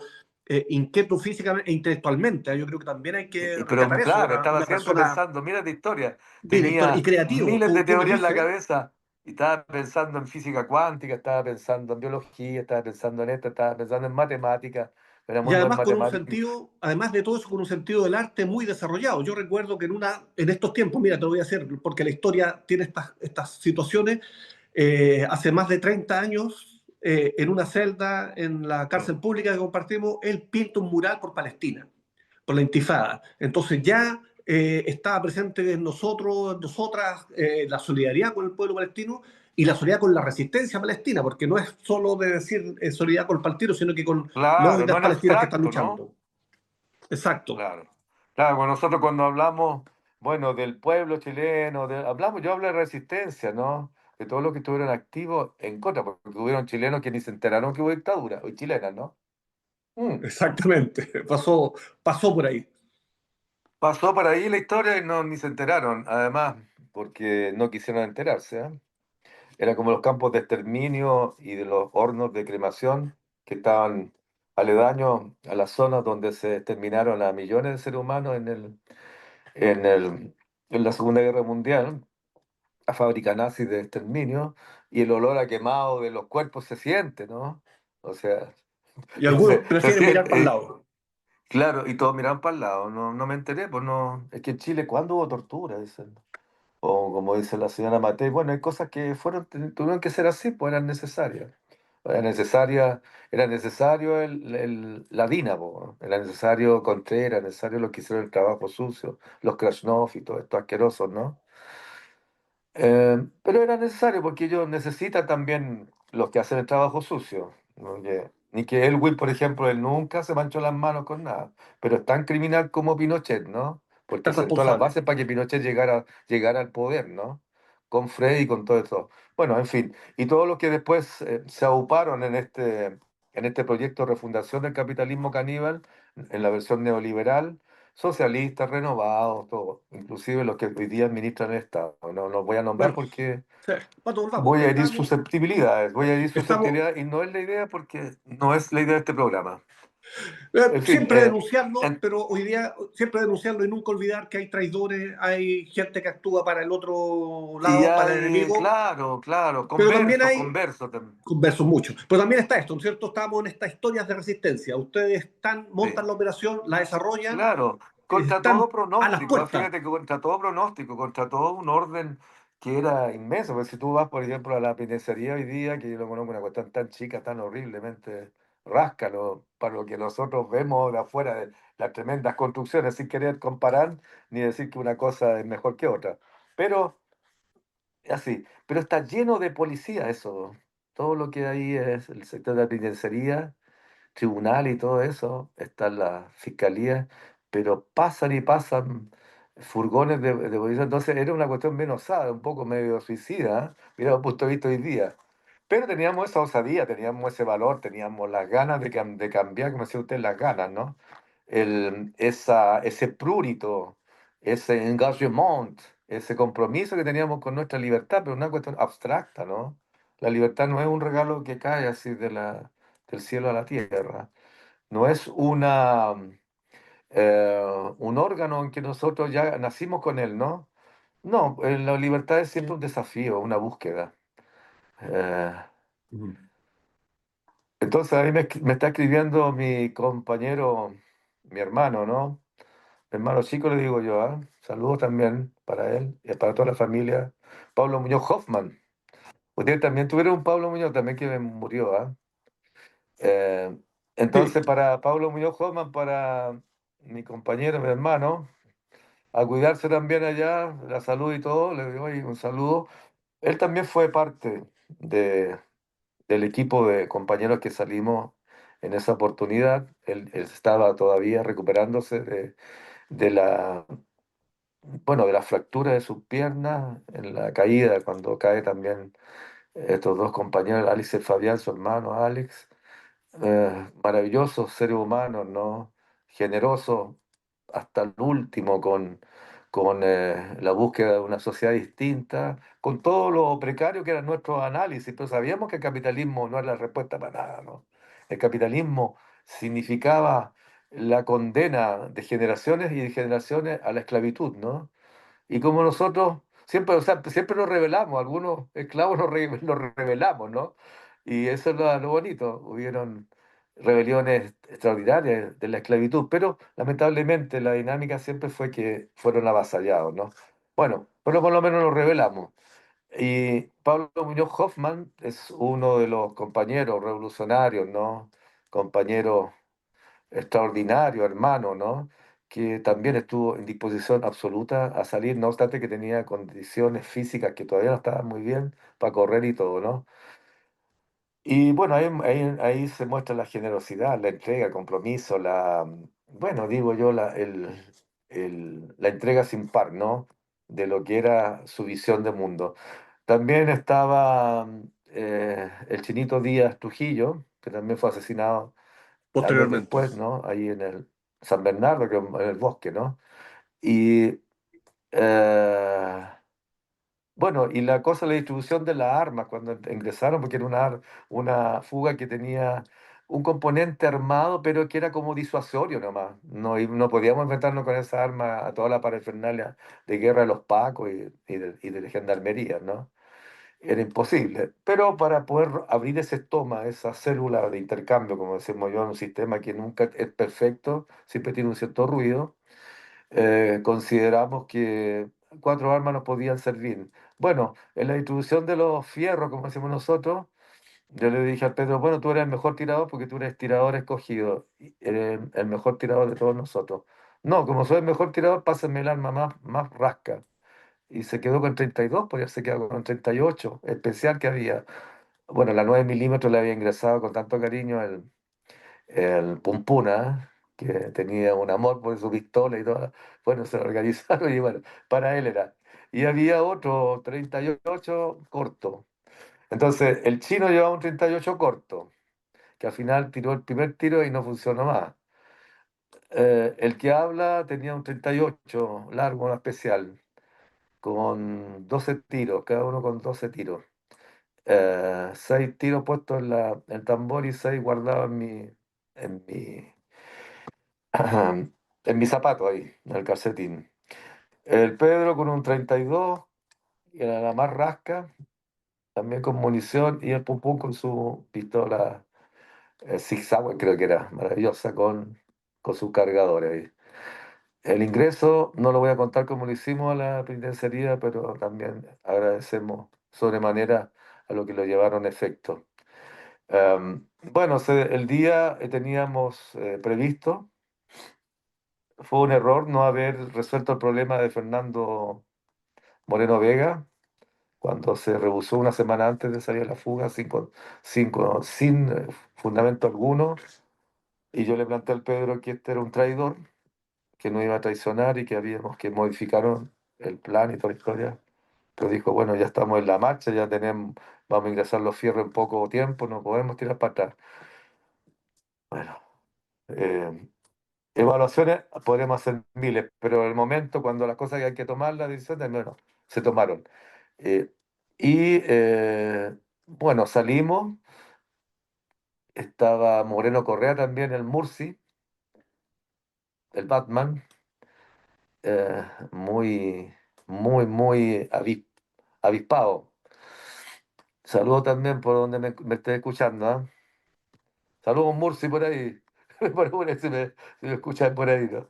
inquieto físicamente e intelectualmente. Yo creo que también hay que Pero rescatar eso, claro, estaba una siempre persona pensando, mira de historia, director y tenía creativo. miles de Tú me teorías en la dices, cabeza y estaba pensando en física cuántica, estaba pensando en biología, estaba pensando en esto, estaba pensando en matemáticas, era y muy buen además con un matemático. sentido, además de todo eso, con un sentido del arte muy desarrollado. Yo recuerdo que en estos tiempos, mira, te lo voy a hacer, porque la historia tiene estas situaciones. Hace más de 30 años, en una celda en la Mm. cárcel pública que compartimos, él pinta un mural por Palestina, por la intifada. Entonces ya estaba presente en nosotros, nosotras, la solidaridad con el pueblo palestino y la solidaridad con la resistencia palestina, porque no es solo de decir solidaridad con el palestino, sino que con los y Claro, no las en palestinas que están abstracto, ¿no? luchando. Exacto. Claro. Claro, nosotros cuando hablamos, bueno, del pueblo chileno, yo hablo de resistencia, ¿no? De todos los que estuvieron activos en contra, porque hubieron chilenos que ni se enteraron que hubo dictadura, o chilenas, ¿no? Mm. Exactamente. Pasó por ahí. Pasó por ahí la historia y no, ni se enteraron, además, porque no quisieron enterarse, ¿eh? Era como los campos de exterminio y de los hornos de cremación que estaban aledaños a las zonas donde se exterminaron a millones de seres humanos en en la Segunda Guerra Mundial, la fábrica nazi de exterminio, y el olor a quemado de los cuerpos se siente, ¿no? O sea, Y algunos se prefieren mirar para el siente. lado. Claro, y todos miraban para el lado, no, no me enteré, pues no, es que en Chile, ¿cuándo hubo tortura? Dicen. O como dice la señora Matei, bueno, hay cosas que tuvieron que ser así, pues eran necesarias. Era necesaria, era necesario la DINA, po, era necesario Contreras, era necesario los que hicieron el trabajo sucio, los Krasnov y todos estos asquerosos, ¿no? Pero era necesario porque ellos necesitan también los que hacen el trabajo sucio. ¿No? Ni que Elwin, por ejemplo, él nunca se manchó las manos con nada, pero es tan criminal como Pinochet, ¿no? Porque Tan sentó las responsable. bases para que Pinochet llegara al poder, ¿no? Con Frey y con todo eso. Bueno, en fin, y todos los que después se auparon en este proyecto de refundación del capitalismo caníbal, en la versión neoliberal, socialistas, renovados, todo, inclusive los que hoy día administran el Estado. No los voy a nombrar Bueno, porque sí, Pato, volvamos. voy a herir susceptibilidades, Estamos y no es la idea porque no es la idea de este programa. En fin, siempre denunciarlo, en- pero hoy día siempre denunciarlo y nunca olvidar que hay traidores, hay gente que actúa para el otro y lado, para el hay, enemigo, claro, claro, pero también converso, hay converso también. conversos muchos. Pero también está esto, ¿no es cierto? Estamos en estas historias de resistencia. Ustedes Sí. montan la operación, la desarrollan, Claro, contra todo están a las pronóstico, puertas. fíjate que contra todo pronóstico, contra todo un orden que era inmenso, porque si tú vas, por ejemplo, a la penitenciaría hoy día, que yo lo conozco, una cuestión tan chica, tan horriblemente rasca, para lo que nosotros vemos de afuera, de las tremendas construcciones, sin querer comparar ni decir que una cosa es mejor que otra, pero así, pero está lleno de policía eso, todo lo que hay es el sector de la penitenciaría tribunal y todo eso, está la fiscalía, pero pasan y pasan furgones de policía, entonces era una cuestión bien osada, un poco medio suicida, ¿eh? Mira, el punto de vista hoy día. Pero teníamos esa osadía, teníamos ese valor, teníamos las ganas de cambiar, como decía usted, las ganas, ¿no? Ese prurito ese engagement, ese compromiso que teníamos con nuestra libertad, pero una cuestión abstracta, ¿no? La libertad no es un regalo que cae así del cielo a la tierra, no es un órgano en que nosotros ya nacimos con él, ¿no? No, la libertad es siempre un desafío, una búsqueda. Eh, Ujú. entonces ahí me está escribiendo mi compañero, mi hermano, ¿no? Mi hermano chico le digo yo, ¿ah? Saludos también para él y para toda la familia. Pablo Muñoz Hoffman. Ustedes también tuvieron un Pablo Muñoz también que murió, ¿ah? Eh, Sí, entonces para Pablo Muñoz Hoffman, para mi compañero, mi hermano, a cuidarse también allá, la salud y todo, le doy un saludo. Él también fue parte de, del equipo de compañeros que salimos en esa oportunidad. Él estaba todavía recuperándose de la, bueno, de la fractura de sus piernas en la caída, cuando cae también estos dos compañeros, Alex y Fabián, su hermano Alex. Maravillosos seres humanos, ¿no? Generosos hasta el último con la búsqueda de una sociedad distinta, con todo lo precario que eran nuestros análisis, pero sabíamos que el capitalismo no era la respuesta para nada, ¿no? El capitalismo significaba la condena de generaciones y de generaciones a la esclavitud, ¿no? Y como nosotros siempre, o sea, siempre nos rebelamos, algunos esclavos nos rebelamos, ¿no? Y eso es lo bonito. Hubieron rebeliones extraordinarias de la esclavitud, pero lamentablemente la dinámica siempre fue que fueron avasallados, ¿no? Bueno, pero por lo menos nos rebelamos. Y Pablo Muñoz Hoffman es uno de los compañeros revolucionarios, ¿no? Compañeros extraordinario, hermano, ¿no? Que también estuvo en disposición absoluta a salir, no obstante que tenía condiciones físicas que todavía no estaban muy bien para correr y todo, ¿no? Y bueno, ahí se muestra la generosidad, la entrega, el compromiso, bueno, digo yo, la entrega sin par, ¿no? De lo que era su visión de mundo. También estaba el Chinito Díaz Trujillo, que también fue asesinado años posteriormente. después, ¿no? Ahí en el San Bernardo, que en el bosque, ¿no? Y eh, bueno, y la cosa, la distribución de las armas cuando ingresaron, porque era una fuga que tenía un componente armado, pero que era como disuasorio nomás. No, y no podíamos enfrentarnos con esa arma a toda la parafernalia de guerra de los pacos y de la gendarmería, ¿no? Era imposible. Pero para poder abrir ese estoma, esa célula de intercambio, como decimos yo, en un sistema que nunca es perfecto, siempre tiene un cierto ruido, consideramos que cuatro armas nos podían servir. Bueno, en la distribución de los fierros, como decimos nosotros, yo le dije al Pedro, bueno, tú eres el mejor tirador porque tú eres tirador escogido, y eres el mejor tirador de todos nosotros. No, como soy el mejor tirador, pásenme el arma más rasca. Y se quedó con 32, podría se quedó con 38, especial que había. Bueno, la 9 milímetros le había ingresado con tanto cariño el Pumpuna, que tenía un amor por su pistola y todo. Bueno, se lo organizaron y bueno, para él era. Y había otro 38 corto. Entonces, el chino llevaba un 38 corto, que al final tiró el primer tiro y no funcionó más. El que habla tenía un 38 largo, una especial, con 12 tiros, cada uno con 12 tiros. Seis tiros puestos en el tambor y seis guardados en mi, en mi zapato ahí, en el calcetín. El Pedro con un 32, y era la más rasca, también con munición, y el Pum Pum con su pistola Sig Sauer, creo que era, maravillosa, con sus cargadores ahí. El ingreso no lo voy a contar como lo hicimos a la penitenciaría, pero también agradecemos sobremanera a lo que lo llevaron a efecto. Bueno, el día teníamos previsto, fue un error no haber resuelto el problema de Fernando Moreno Vega cuando se rehusó una semana antes de salir a la fuga sin fundamento alguno. Y yo le planteé al Pedro que este era un traidor, que no iba a traicionar y que habíamos que modificaron el plan y toda la historia. Pero dijo, bueno, ya estamos en la marcha, vamos a ingresar los fierros en poco tiempo, no podemos tirar para atrás. Bueno. Evaluaciones podremos hacer miles, pero en el momento cuando las cosas que hay que tomar, las decisiones, bueno, se tomaron. Eh, bueno, salimos, estaba Moreno Correa también, el Murci, el Batman, muy, avispado. Saludo también por donde me esté escuchando, ¿ah? Saludos Murci por ahí. Por ahí si me escuchan por ahí, ¿no?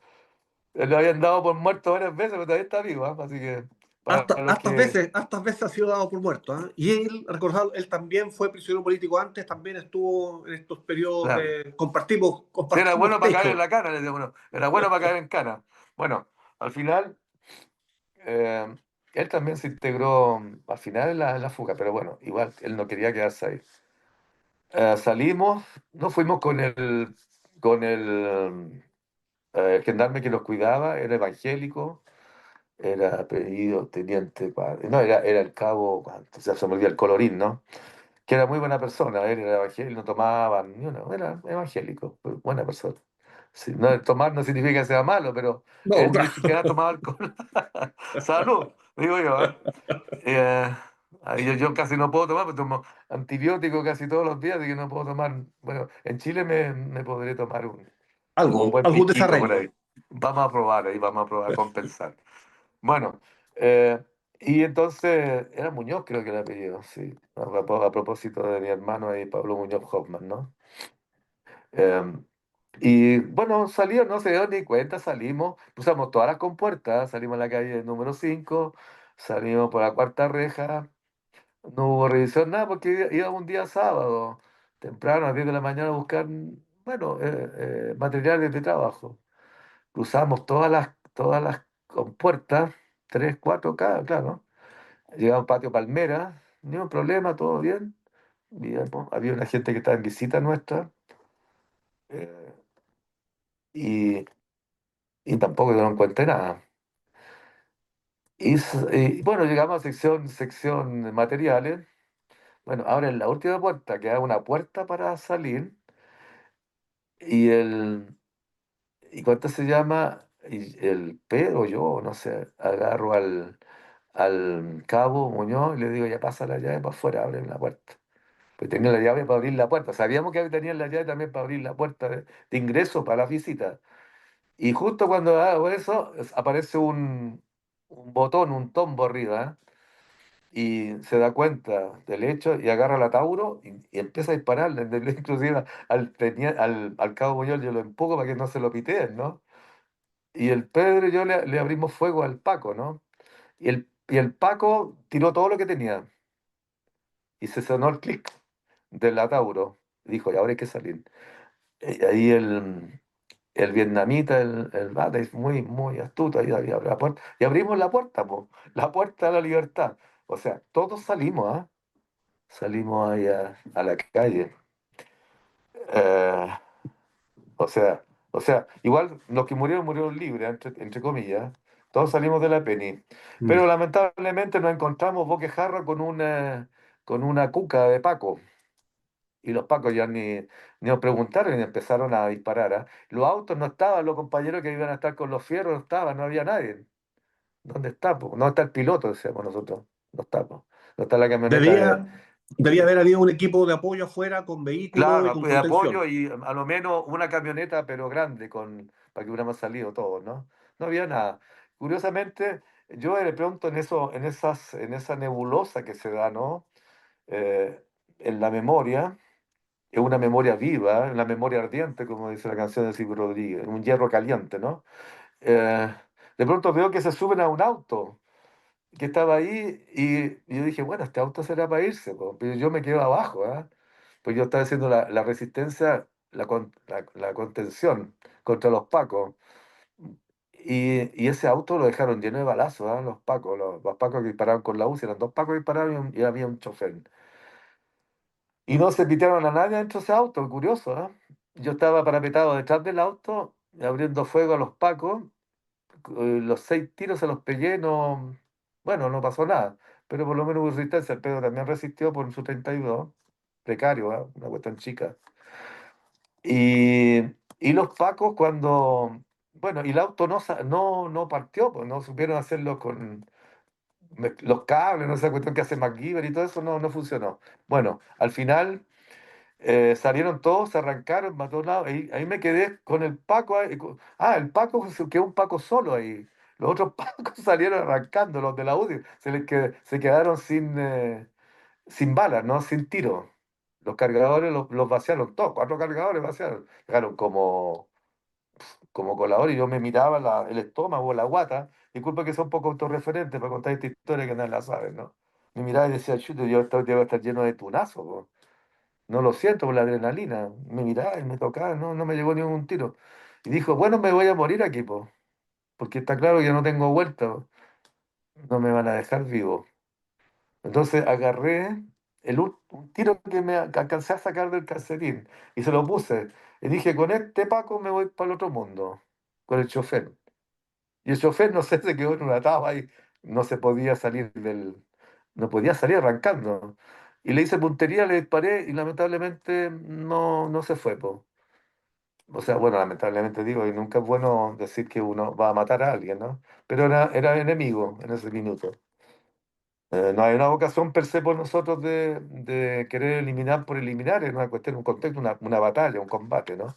Lo habían dado por muerto varias veces, pero todavía está vivo, ¿ah? Así que para Hasta, los que... hartas veces ha sido dado por muerto. ¿Ah? Y él, recordad, él también fue prisionero político antes, también estuvo en estos periodos Claro. de... Compartimos, Sí, era compartimos bueno para caer en techo. la cana, le decía uno. Era bueno para caer en cana. Bueno, al final, eh, él también se integró al final en la fuga, pero bueno, igual él no quería quedarse ahí. Salimos, nos fuimos con el gendarme que nos cuidaba, era evangélico, era apellido teniente, no, era el cabo, ya se me olvidó, el colorín, ¿no? Que era muy buena persona, él era evangélico, no tomaba, ni uno, era evangélico, buena persona. Sí, no, tomar no significa que sea malo, pero No, él ni claro. siquiera tomaba alcohol. Salud, digo yo, ¿eh? Eh, yo casi no puedo tomar, pero tomo antibióticos casi todos los días, así que no puedo tomar. Bueno, en Chile me podré tomar un Algo, buen algún pisquito por ahí. desarreglo. Vamos a probar ahí, vamos a probar a compensar. Bueno, eh, y entonces era Muñoz, creo que el apellido, sí. A propósito de mi hermano ahí, Pablo Muñoz Hoffman, ¿no? Eh, y bueno, salió, no se dio ni cuenta, salimos, usamos todas las compuertas, salimos a la calle número 5, salimos por la cuarta reja, no hubo revisión, nada, porque íbamos un día sábado, temprano, a las 10 de la mañana a buscar, bueno, materiales de trabajo. Cruzamos todas las compuertas, tres, cuatro, cada, claro. Llegamos al patio Palmera, ni un problema, todo bien. Había una gente que estaba en visita nuestra. eh, y y tampoco no encontré nada. Y bueno, llegamos a sección de materiales. Bueno, ahora en la última puerta queda una puerta para salir y ¿y cuánto se llama? Y el Pedro, yo, no sé, agarro al cabo Muñoz y le digo, ya pasa la llave para afuera, abren la puerta. Pues tenía la llave para abrir la puerta. Sabíamos que tenían la llave también para abrir la puerta de ingreso para la visita. Y justo cuando hago eso, aparece un botón, un tombo arriba, ¿eh? Y se da cuenta del hecho y agarra la Tauro y empieza a dispararle. Inclusive al cabo Buñuel yo lo empujo para que no se lo piteen, ¿no? Y el Pedro y yo le abrimos fuego al Paco, ¿no? Y el Paco tiró todo lo que tenía y se sonó el clic del Tauro. Dijo, y ahora hay que salir. Y ahí el vietnamita, el bata, es muy, muy astuto, ahí abre la puerta. Y abrimos la puerta, po, la puerta a la libertad. O sea, todos salimos, ¿ah? Salimos ahí a la calle. Eh, o sea, igual los que murieron libres, entre comillas. Todos salimos de la Penny. Mm. Pero lamentablemente nos encontramos boquejarra con una cuca de Paco. Y los pacos ya ni nos preguntaron y empezaron a disparar, ¿ah? Los autos no estaban, los compañeros que iban a estar con los fierros no estaban, no había nadie. ¿Dónde está, po? ¿No está el piloto? Decíamos nosotros. No está, po. No está la camioneta de... Debía haber habido un equipo de apoyo afuera con vehículos y Claro, con de apoyo contención. y a lo menos una camioneta, pero grande, para que hubiéramos salido todos, ¿no? No había nada. Curiosamente, yo de pronto en esa nebulosa que se da, ¿no? Eh, en la memoria, es una memoria viva, una memoria ardiente, como dice la canción de Silvio Rodríguez, un hierro caliente, ¿no? Eh, de pronto veo que se suben a un auto que estaba ahí y yo dije, bueno, este auto será para irse, po, pero yo me quedo abajo, ¿ah? Pues yo estaba haciendo la resistencia, la contención contra los pacos. Y ese auto lo dejaron lleno de balazos, ¿ah? Los pacos, los pacos que disparaban con la UCI, eran dos pacos que disparaban y había un chofer. Y no se pitearon a nadie dentro de ese auto, curioso, ¿ah? Yo estaba parapetado detrás del auto, abriendo fuego a los pacos, los 6 tiros se los pegué, no, bueno, no pasó nada, pero por lo menos hubo resistencia, el Pedro también resistió por su 32 precario, ¿ah? Una cuestión chica. Y, Y los pacos cuando, bueno, y el auto no partió, pues no supieron hacerlo con los cables, no sé, cuestión que hace MacGyver y todo eso no funcionó. Bueno, al final salieron todos, se arrancaron, mató un lado, ahí me quedé con el Paco. El Paco se quedó un Paco solo ahí. Los otros Pacos salieron arrancando, los de la UDI, se quedaron sin balas, ¿no? Sin tiro. Los cargadores los vaciaron todos, 4 cargadores vaciaron. Dejaron como colador y yo me miraba el estómago, la guata. Disculpa que sea un poco autorreferente para contar esta historia que nadie la sabe, ¿no? Me miraba y decía, chuto, debo estar lleno de tunazo, po. No lo siento por la adrenalina. Me miraba y me tocaba, no me llegó ningún tiro. Y dijo, bueno, me voy a morir aquí, po, porque está claro que no tengo vuelta, po. No me van a dejar vivo. Entonces agarré un tiro que alcancé a sacar del calcetín y se lo puse. Y dije, con este Paco me voy para el otro mundo, con el chofer. Y el chofer, no sé, se quedó en una taba y no se podía salir no podía salir arrancando. Y le hice puntería, le disparé y lamentablemente no se fue, po. O sea, bueno, lamentablemente digo, y nunca es bueno decir que uno va a matar a alguien, ¿no? Pero era enemigo en ese minuto. No hay una vocación per se por nosotros de querer eliminar por eliminar, es una cuestión, un contexto, una batalla, un combate, ¿no?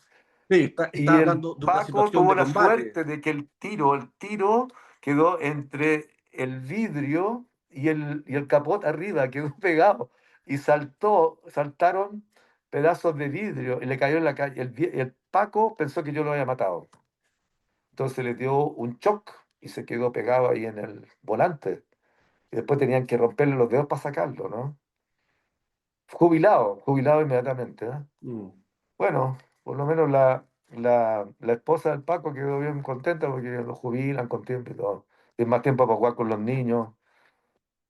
Sí, está Y el hablando de una Paco situación tuvo de la combate. suerte de que el tiro quedó entre el vidrio y el capot arriba, quedó pegado. Y saltaron pedazos de vidrio y le cayó en la calle. El Paco pensó que yo lo había matado. Entonces le dio un shock y se quedó pegado ahí en el volante. Y después tenían que romperle los dedos para sacarlo, ¿no? Jubilado inmediatamente, ¿eh? Mm. Bueno, por lo menos la esposa del Paco quedó bien contenta porque lo jubilan con tiempo y todo. Y más tiempo para jugar con los niños,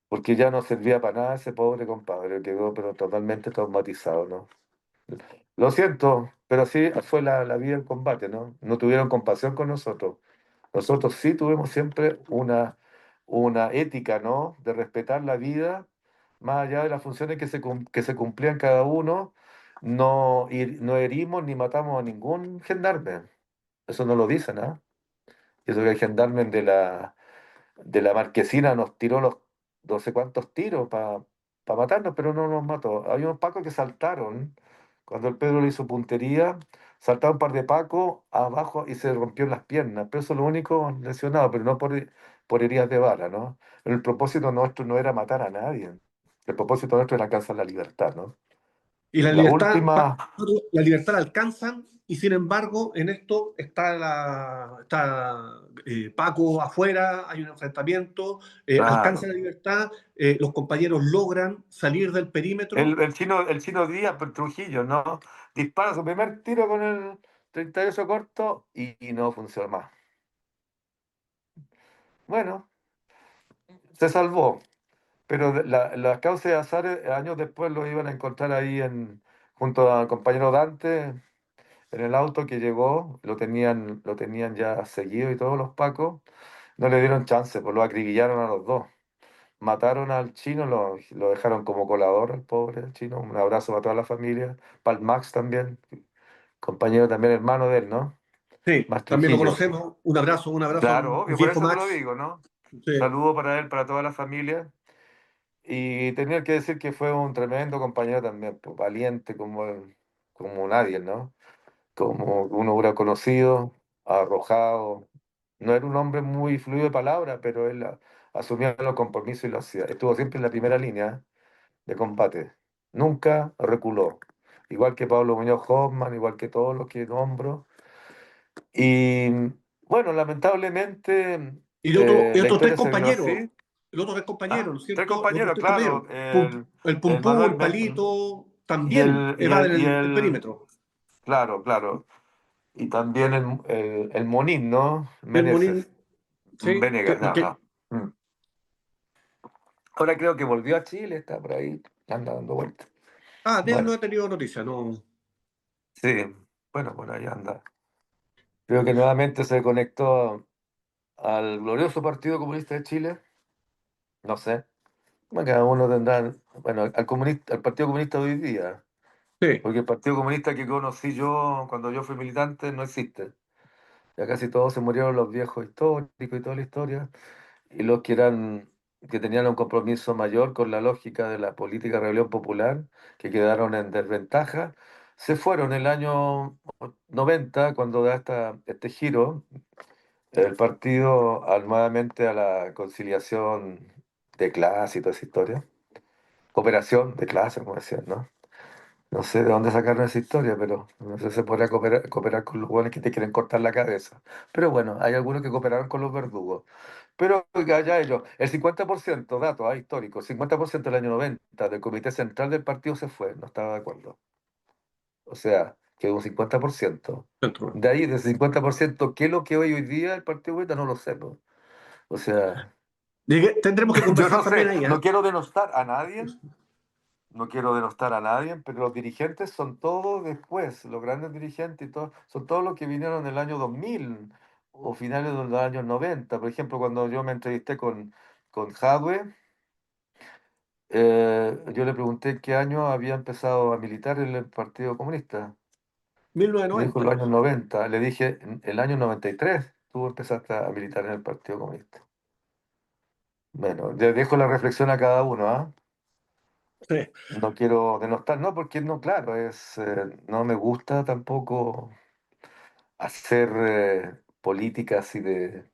porque ya no servía para nada ese pobre compadre, quedó pero totalmente traumatizado, ¿no? Lo siento, pero así fue la vida en combate, ¿no? No tuvieron compasión con nosotros. Nosotros sí tuvimos siempre una ética, ¿no? De respetar la vida, más allá de las funciones que se cumplían cada uno, no herimos ni matamos a ningún gendarme. Eso no lo dicen, ¿ah? Y eso que el gendarme de la Marquesina nos tiró los no sé cuántos tiros para matarnos, pero no nos mató. Había unos pacos que saltaron. Cuando el Pedro le hizo puntería, saltaron un par de pacos abajo y se rompieron las piernas. Pero eso es lo único lesionado, pero no por heridas de bala, ¿no? El propósito nuestro no era matar a nadie. El propósito nuestro era alcanzar la libertad, ¿no? Y la La libertad, última, la libertad la alcanzan, y sin embargo, en esto está Paco afuera, hay un enfrentamiento, alcanza claro. la libertad, los compañeros logran salir del perímetro, El chino Díaz, por Trujillo, ¿no? Dispara su primer tiro con el 38 corto y no funcionó más. Bueno, se salvó, pero las causas de azar años después lo iban a encontrar ahí junto al compañero Dante en el auto que llegó, lo tenían ya seguido y todos los pacos no le dieron chance, pues lo acribillaron a los dos. Mataron al chino, lo dejaron como colador, al pobre chino. Un abrazo para toda la familia. Para el Max también, compañero también, hermano de él, ¿no? sí, Más también lo Trujillo. conocemos, un abrazo Claro, al obvio, por viejo eso te lo Max. digo, ¿no? Sí. Saludo para él, para toda la familia. Y tenía que decir que fue un tremendo compañero también, pues, valiente como nadie, ¿no? Como uno hubiera conocido, arrojado. No era un hombre muy fluido de palabra, pero él asumía los compromisos y lo hacía. Estuvo siempre en la primera línea de combate. Nunca reculó. Igual que Pablo Muñoz Hoffman, igual que todos los que nombro. Y bueno, lamentablemente Y la otros tres historia se vino compañeros, así. los otros tres compañeros, ¿no es Tres cierto? Los otros compañeros, tres compañeros, claro. El, El el Pumpú, Manuel el Palito, y también el, y evaden el, y el el, perímetro. claro, claro. Y también el Monín, ¿no? Y el Monín, Meneses. sí, Venegas, ajá. Mm. Ahora creo que volvió a Chile, está por ahí, anda dando vueltas. de él no Bueno, he tenido noticia, no. sí, bueno, por ahí anda. Creo que nuevamente se conectó al glorioso Partido Comunista de Chile, no sé. Bueno, cada uno tendrá, bueno, al Partido Comunista de hoy día. Sí, porque el Partido Comunista que conocí yo cuando yo fui militante no existe. Ya casi todos se murieron los viejos históricos y toda la historia, y los que eran, que tenían un compromiso mayor con la lógica de la política de rebelión popular, que quedaron en desventaja, se fueron el año 90 cuando da este giro el partido nuevamente a la conciliación de clase y toda esa historia. Cooperación de clase, como decían, ¿no? No sé de dónde sacaron esa historia, pero no sé si se podría cooperar con los buenos que te quieren cortar la cabeza. Pero bueno, hay algunos que cooperaron con los verdugos. Pero ya ellos, el 50%, dato histórico, el 50% del año 90 del Comité Central del partido se fue, no estaba de acuerdo. O sea, quedó un 50%. centro. De ahí, de ese 50%, ¿qué es lo que hoy día el Partido Comunista? No lo sé, po. O sea, Tendremos que yo conversar no también sé, ahí, ¿eh? no quiero denostar a nadie, no quiero denostar a nadie, pero los dirigentes son todos después, los grandes dirigentes y todos, son todos los que vinieron en el año 2000 o finales de los años 90. Por ejemplo, cuando yo me entrevisté con Jadwe, yo le pregunté en qué año había empezado a militar en el Partido Comunista. Me dijo en 1990. los años 90. Le dije, en el año 93 tú empezaste a militar en el Partido Comunista. Bueno, le dejo la reflexión a cada uno, ¿ah? Sí. No quiero denostar, no, porque no, claro, no me gusta tampoco hacer política así del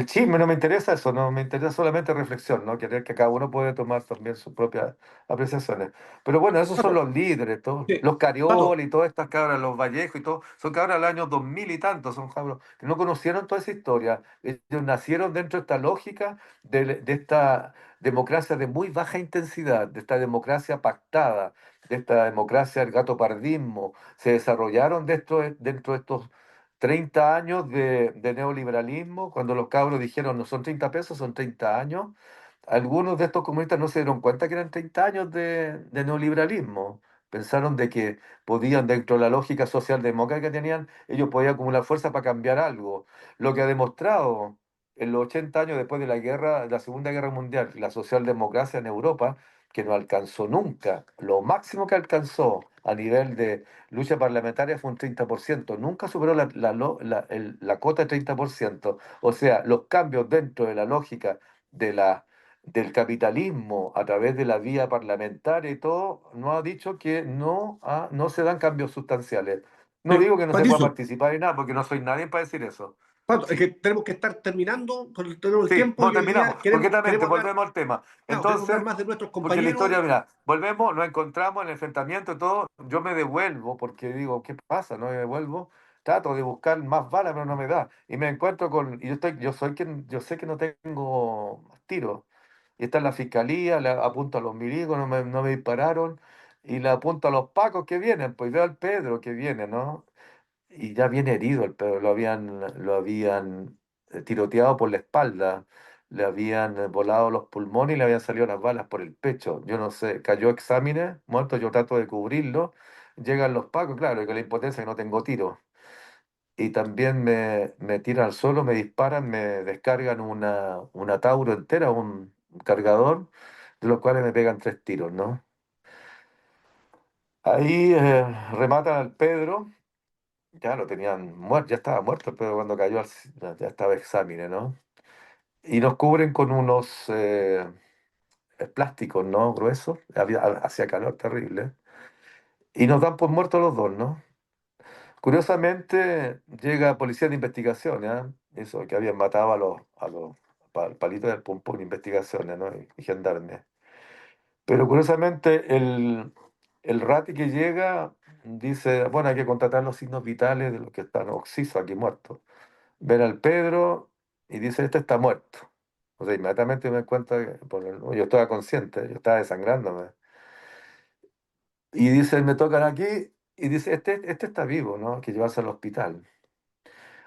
chisme. No me interesa eso, no me interesa solamente reflexión, ¿no? Querer que cada uno puede tomar también sus propias apreciaciones. Pero bueno, esos son Pato, los líderes, todos, sí. los Pato, Cariola y todas estas cabras, los Vallejo y todo, son cabras del año 2000 y tanto, son cabros que no conocieron toda esa historia. Ellos nacieron dentro de esta lógica de esta democracia de muy baja intensidad, de esta democracia pactada, de esta democracia del gato pardismo. Se desarrollaron dentro de estos 30 años de neoliberalismo, cuando los cabros dijeron no son 30 pesos, son 30 años. Algunos de estos comunistas no se dieron cuenta que eran 30 años de neoliberalismo. Pensaron de que podían, dentro de la lógica socialdemócrata que tenían, ellos podían acumular fuerza para cambiar algo. Lo que ha demostrado en los 80 años después de la guerra, de la Segunda Guerra Mundial, la socialdemocracia en Europa, que no alcanzó nunca. Lo máximo que alcanzó a nivel de lucha parlamentaria fue un 30%. Nunca superó la cota de 30%. O sea, los cambios dentro de la lógica de del capitalismo a través de la vía parlamentaria y todo, no ha dicho que no se dan cambios sustanciales. No digo que no se pueda Patricio, participar en nada, porque no soy nadie para decir eso. Pato, es Sí, que tenemos que estar terminando con tenemos el sí, tiempo bueno, y hoy terminamos. día Concretamente, queremos hablar, volvemos al tema. claro, queremos hablar Entonces, más de nuestros porque la compañeros. historia, mira, volvemos, nos encontramos en el enfrentamiento y todo, yo me devuelvo porque digo, ¿qué pasa? No me devuelvo, trato de buscar más balas, pero no me da. Y me encuentro y yo sé que no tengo más tiros. Y está en la fiscalía, le apunto a los milicos, no me dispararon, y le apunto a los pacos que vienen, pues veo al Pedro que viene, ¿no? Y ya viene herido el Pedro, lo habían tiroteado por la espalda, le habían volado los pulmones y le habían salido las balas por el pecho. Yo no sé, cayó exámenes, muerto, yo trato de cubrirlo. Llegan los pacos, claro, y con la impotencia que no tengo tiro. Y también me tiran al suelo, me disparan, me descargan una Tauro entera, un cargador, de los cuales me pegan 3 tiros, ¿no? Ahí rematan al Pedro. Ya lo tenían muerto, ya estaba muerto el Pedro cuando cayó, ya estaba exámenes, ¿no? Y nos cubren con unos plásticos, ¿no? Gruesos, hacía calor terrible. Y nos dan por muertos los dos, ¿no? Curiosamente, llega policía de investigación, ¿ya? Eso, que habían matado a los palitos del pum pum, investigaciones, ¿no? Y gendarmes. Pero curiosamente, el Rati que llega dice, bueno, hay que contratar los signos vitales de los que están oxisos aquí muertos. Ven al Pedro y dice, este está muerto. O sea, inmediatamente me doy cuenta que yo estaba consciente, yo estaba desangrándome. Y dice, me tocan aquí y dice, este está vivo, ¿no? Hay que llevarse al hospital.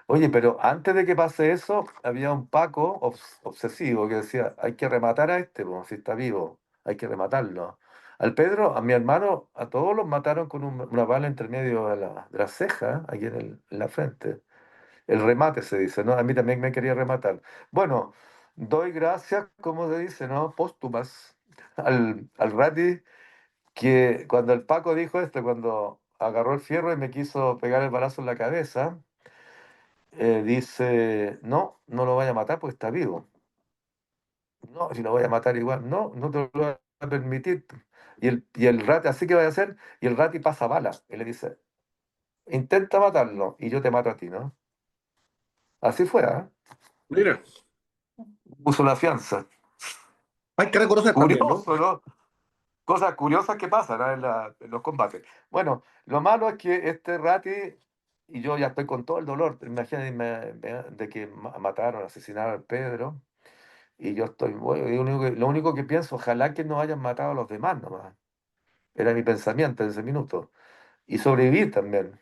Oye, pero antes de que pase eso, había un Paco obsesivo que decía, hay que rematar a este, po, si está vivo, hay que rematarlo. Al Pedro, a mi hermano, a todos los mataron con una bala entre medio de la ceja, aquí en la frente. El remate se dice, ¿no? A mí también me quería rematar. Bueno, doy gracias, como se dice, ¿no? Póstumas al Rati que cuando el Paco dijo esto, cuando agarró el fierro y me quiso pegar el balazo en la cabeza, dice, no, no lo vaya a matar porque está vivo. No, si lo voy a matar igual, no, no te lo voy a permitir. Y el Rati, así que vaya a hacer, y el Rati pasa bala. Y le dice, intenta matarlo y yo te mato a ti, ¿no? Así fue, ¿ah? Mira, Puso la fianza. hay que reconocer también, ¿no? Curioso, ¿no? Cosas curiosas que pasan, ¿ah? En los combates. Bueno, lo malo es que este Rati, y yo ya estoy con todo el dolor, imagínate de que mataron, asesinaron al Pedro, y yo estoy, bueno, y lo único que pienso, ojalá que no hayan matado a los demás nomás. Era mi pensamiento en ese minuto. Y sobrevivir también.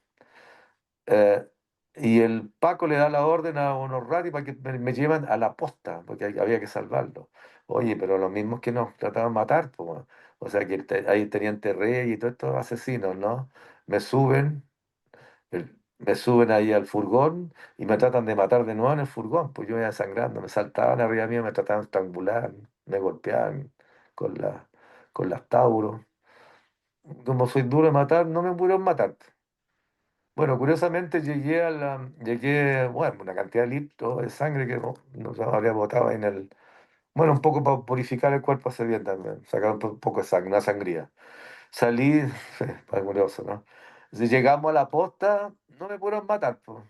Eh, y el Paco le da la orden a unos ratis para que me lleven a la posta, porque había que salvarlo. Oye, pero los mismos que nos trataban de matar, pues, bueno. O sea que ahí Teniente Rey y todos estos asesinos, ¿no? Me suben, me suben ahí al furgón y me tratan de matar de nuevo en el furgón, pues yo iba sangrando, me saltaban arriba mío, me trataban de estrangular, me golpeaban con con las tauros. Como soy duro de matar, no me pudieron matar. Bueno, curiosamente llegué, bueno, una cantidad de litros de sangre que no se habría botado en el, bueno, un poco para purificar el cuerpo hace bien también, sacar un poco de sangre, una sangría. Salí, fue curioso, ¿no? Si llegamos a la posta, no me pudieron matar, pues.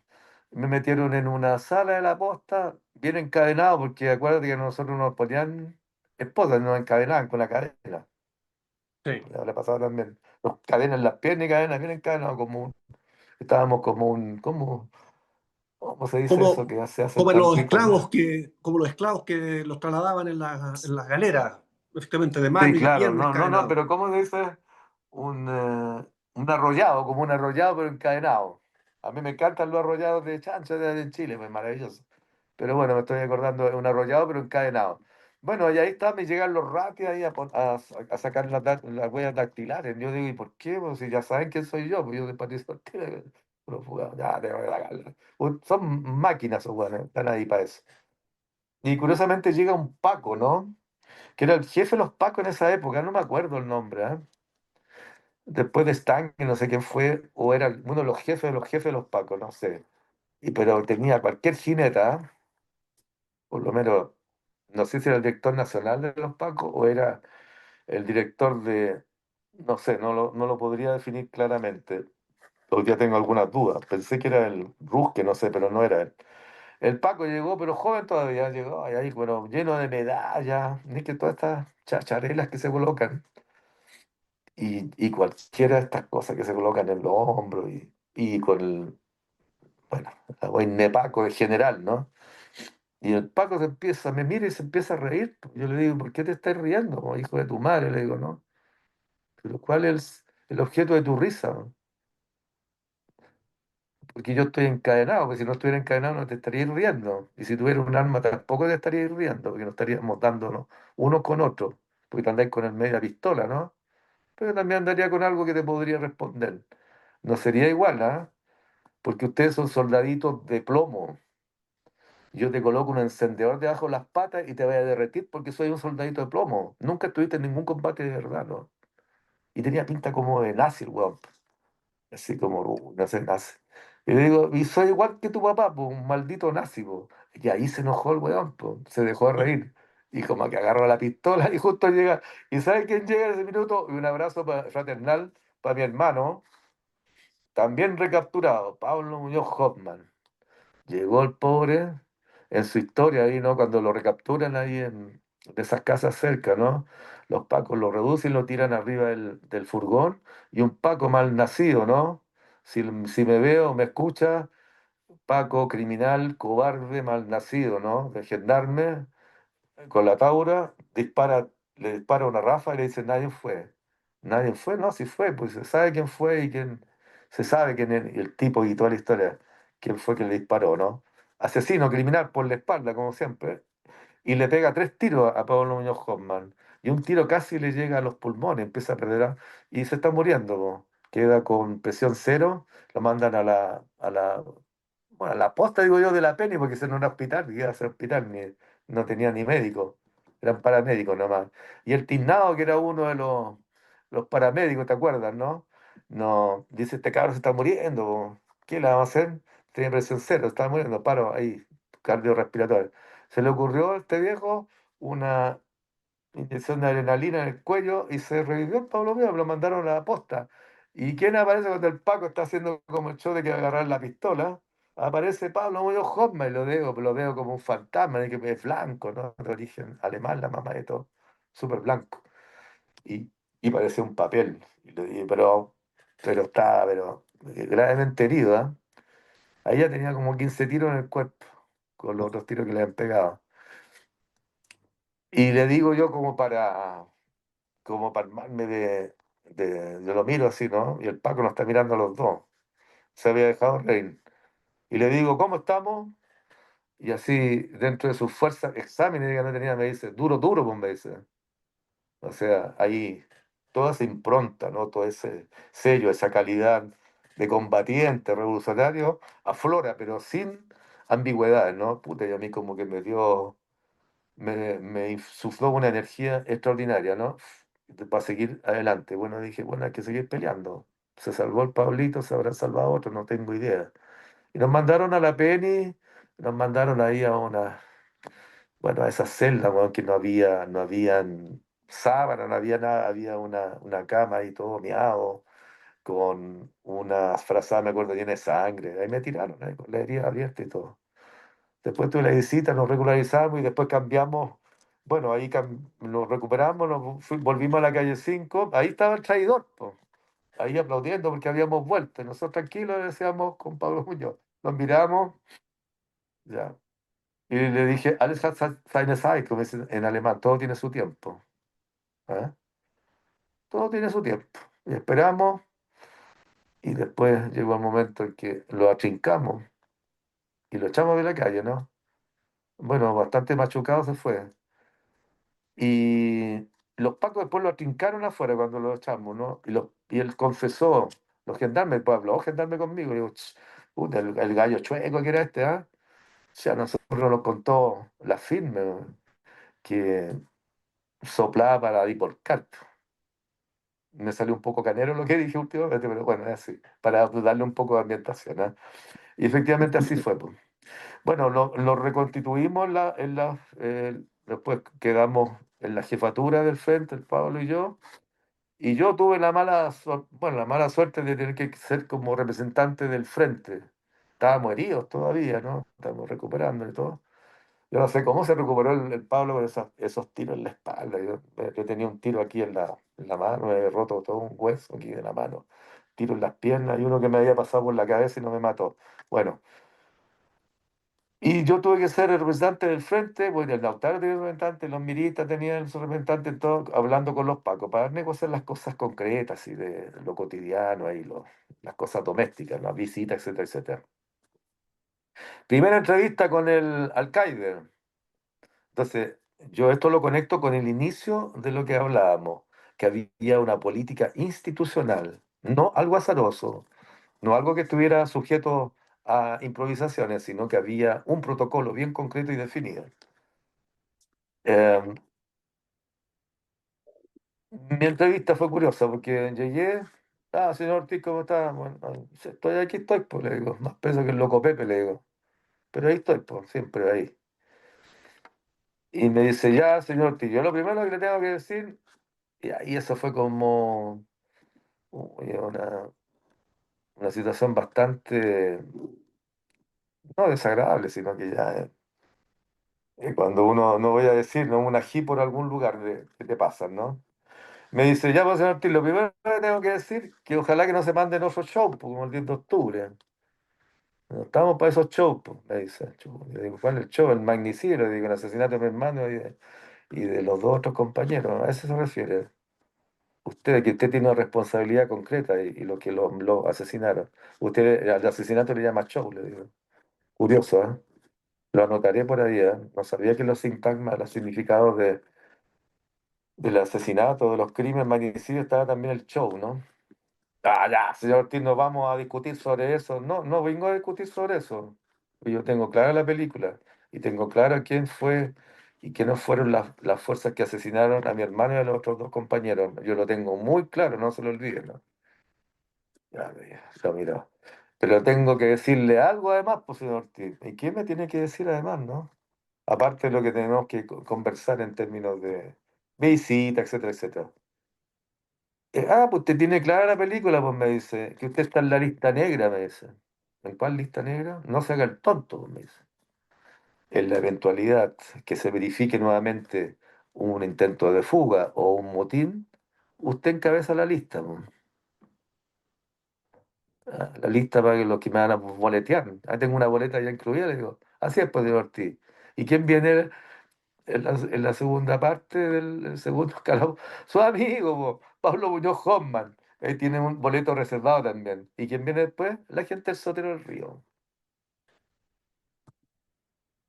Me metieron en una sala de la posta, bien encadenado, porque acuérdate que nosotros nos ponían esposas, nos encadenaban con la cadena. Sí. Le pasaba también. Nos cadenas en las piernas y cadenas bien encadenados, estábamos como ¿cómo se dice eso? Como, Que se hacen tanquitos, ¿no? como los esclavos que los trasladaban en las galeras, efectivamente, de mano Sí, y de claro, pierna no, encadenados. pero ¿cómo se dice? Un arrollado, como un arrollado, pero encadenado. A mí me encantan los arrollados de chancho en Chile, pues maravilloso. Pero bueno, me estoy acordando de un arrollado, pero encadenado. Bueno, y ahí está, me llegan los ratis ahí a sacar las huellas dactilares. Yo digo, ¿y por qué? Pues si ya saben quién soy yo, pues yo soy Patricio Ortega, prófugo, ya tengo que sacarla. Son máquinas, esos weones, están ahí para eso. Y curiosamente llega un Paco, ¿no? Que era el jefe de los Pacos en esa época, no me acuerdo el nombre, ¿ah? Después de Stan, que no sé quién fue, o era uno de los jefes de los Pacos, no sé. Pero tenía cualquier jineta, ¿ah? Por lo menos, no sé si era el director nacional de los Pacos o era el director no sé, no lo podría definir claramente. Hoy día tengo algunas dudas. Pensé que era el Rusque, no sé, pero no era él. El Paco llegó, pero joven todavía, llegó ahí, bueno, lleno de medallas, ni que todas estas chacharelas que se colocan. Y cualquiera de estas cosas que se colocan en los hombros y con bueno, la boina Paco de general, ¿no? Y el Paco me mira y se empieza a reír. Yo le digo, ¿por qué te estás riendo, hijo de tu madre? Le digo, ¿no? Pero ¿cuál es el objeto de tu risa? Porque yo estoy encadenado, porque si no estuviera encadenado no te estarías riendo. Y si tuviera un arma tampoco te estarías riendo, porque no estaríamos dándonos uno con otro. Porque te andáis con el media pistola, ¿no? Pero también andaría con algo que te podría responder. No sería igual, ¿ah? Porque ustedes son soldaditos de plomo. Yo te coloco un encendedor debajo de las patas y te voy a derretir porque soy un soldadito de plomo. Nunca estuviste en ningún combate de verdad, ¿no? Y tenía pinta como de nazi, el weón. Así como, no sé, nazi. Y le digo, y soy igual que tu papá, pues, un maldito nazi, pues. Y ahí se enojó el weón, pues, se dejó de reír. Y como que agarró la pistola y justo llega. ¿Y sabe quién llega en ese minuto? Y un abrazo fraternal para mi hermano, también recapturado, Pablo Muñoz Hoffman. Llegó el pobre en su historia ahí, ¿no? Cuando lo recapturan ahí de esas casas cerca, ¿no? Los pacos lo reducen y lo tiran arriba del furgón. Y un paco mal nacido, ¿no? Si me veo, me escucha, paco criminal, cobarde, mal nacido, ¿no? De gendarme, con la taura, le dispara una ráfaga y le dice, nadie fue. Nadie fue, no, sí fue, pues se sabe quién fue y se sabe quién es y el tipo y toda la historia, quién fue que le disparó, ¿no? Asesino, criminal por la espalda, como siempre, y le pega tres tiros a Pablo Muñoz Hoffman. Y un tiro casi le llega a los pulmones, empieza a perder, y se está muriendo, po. Queda con presión cero, lo mandan bueno, a la posta, digo yo, de la Penny, porque ese no era hospital, que iba a ser hospital, no tenía ni médico, eran paramédicos nomás. Y el tiznado, que era uno de los paramédicos, ¿te acuerdas, no? No, dice, este cabrón se está muriendo, po. ¿Qué le vamos a hacer? Tiene presión cero, está muriendo, paro ahí, cardiorrespiratorio. Se le ocurrió a este viejo una inyección de adrenalina en el cuello y se revivió el Pablo Mío, lo mandaron a la posta. ¿Y quién aparece cuando el Paco está haciendo como el show de que va a agarrar la pistola? Aparece Pablo Muñoz Hoffman, lo veo como un fantasma, de que es blanco, ¿no? De origen alemán, la mamá de todo, súper blanco. Y, y parece un papel, pero está gravemente herido, ¿ah? Ahí ya tenía como 15 tiros en el cuerpo, con los otros tiros que le han pegado. Y le digo yo como para armarme yo lo miro así, ¿no? Y el Paco nos está mirando a los dos. Se había dejado reír. Y le digo, ¿cómo estamos? Y así, dentro de sus fuerzas, exámenes que no tenía, me dice, duro, duro, pues me dice. O sea, ahí toda esa impronta, ¿no? Todo ese sello, esa calidad de combatiente revolucionario aflora, pero sin ambigüedad, ¿no? Puta, y a mí como que me insufló una energía extraordinaria, ¿no? Para seguir adelante. Bueno, dije, bueno, hay que seguir peleando. Se salvó el Pablito, se habrá salvado otro, no tengo idea. Y nos mandaron a la Penny, nos mandaron ahí bueno, a esa celda, weón, que no habían sábana, no había nada, había una cama y todo miado, con unas frazadas, me acuerdo, llena de sangre. Ahí me tiraron, ahí, con la herida abierta y todo. Después tuve la visita, nos regularizamos y después cambiamos. Bueno, ahí nos recuperamos, volvimos a la calle 5. Ahí estaba el traidor, po, ahí aplaudiendo porque habíamos vuelto. Y nosotros tranquilos decíamos con Pablo Muñoz. Nos miramos, ya. Y le dije, alles hat seine Zeit, como dicen en alemán, todo tiene su tiempo. ¿Ah? Todo tiene su tiempo. Y esperamos, y después llegó el momento en que lo atrincamos y lo echamos de la calle, ¿no? Bueno, bastante machucado se fue. Y los pacos después lo atrincaron afuera cuando lo echamos, ¿no? Y él confesó, los gendarmes, pues habló gendarme conmigo, y digo, "Ch, puta, el gallo chueco que era este, ¿ah?". O sea, a nosotros nos contó la firme, que soplaba para Dipolcat. Me salió un poco canero lo que dije últimamente, pero bueno, es así, para darle un poco de ambientación, ¿ah? Y efectivamente así fue, pues. Bueno, lo reconstituimos después quedamos en la jefatura del frente, el Pablo y yo. Y yo tuve bueno, la mala suerte de tener que ser como representante del frente. Estábamos heridos todavía, ¿no? Estábamos recuperando y todo. Yo no sé cómo se recuperó el Pablo con esos tiros en la espalda. Yo tenía un tiro aquí en la mano, me he roto todo un hueso aquí de la mano. Tiro en las piernas y uno que me había pasado por la cabeza y no me mató. Bueno, y yo tuve que ser el representante del frente, bueno, el Lautaro tenía el representante, los Miritas tenían su representante, todo, hablando con los pacos, para negociar las cosas concretas y de lo cotidiano, ahí, las cosas domésticas, las visitas, etcétera, etcétera. Primera entrevista con el alcaide. Entonces, yo esto lo conecto con el inicio de lo que hablábamos, que había una política institucional, no algo azaroso, no algo que estuviera sujeto a improvisaciones, sino que había un protocolo bien concreto y definido. Eh, Mi entrevista fue curiosa porque llegué, señor Ortiz, ¿cómo está? Bueno, sí, estoy aquí, estoy, pues, le digo, más peso que el loco Pepe, le digo, pero ahí estoy, pues, siempre ahí. Y me dice, ya, señor Ortiz, yo lo primero que le tengo que decir, y eso fue como una situación bastante, no desagradable, sino que ya, cuando uno, no voy a decir, no, un ají por algún lugar que te pasan, ¿no? Me dice, ya, pues, señor Ortiz, lo primero que tengo que decir, que ojalá que no se manden otros shows, pues, como el 10 de octubre. No estamos para esos shows, pues, me dice. Yo digo, ¿cuál es el show? El magnicidio, le digo, el asesinato de mi hermano y de los dos otros compañeros. A eso se refiere. Que usted tiene una responsabilidad concreta y lo que lo asesinaron. Usted al asesinato le llama show, le digo. Curioso, ¿eh? Lo anotaré por ahí, ¿eh? No sabía que los sintagmas, los significados del asesinato, de los crímenes, magnicidio, estaba también el show, ¿no? Ah, ya, señor Ortiz, no vamos a discutir sobre eso. No, no vengo a discutir sobre eso. Yo tengo clara la película y tengo claro quién fue y quiénes fueron las fuerzas que asesinaron a mi hermano y a los otros dos compañeros. Yo lo tengo muy claro, no se lo olviden, ¿no? Ya, lo miró. Pero tengo que decirle algo además, pues, señor Ortiz. ¿Y qué me tiene que decir además, no? Aparte de lo que tenemos que conversar en términos de visita, etcétera, etcétera. Pues usted tiene clara la película, pues me dice, que usted está en la lista negra, me dice. ¿En cuál lista negra? No se haga el tonto, pues, me dice. En la eventualidad que se verifique nuevamente un intento de fuga o un motín, usted encabeza la lista, pues. La lista para que los que me van a boletear. Ahí tengo una boleta ya incluida, le digo, así es, pues, de Ortiz. ¿Y quién viene en la segunda parte del segundo escalón? Su amigo, po, Pablo Muñoz Hoffman. Ahí tiene un boleto reservado también. ¿Y quién viene después? La gente del Sotero del Río.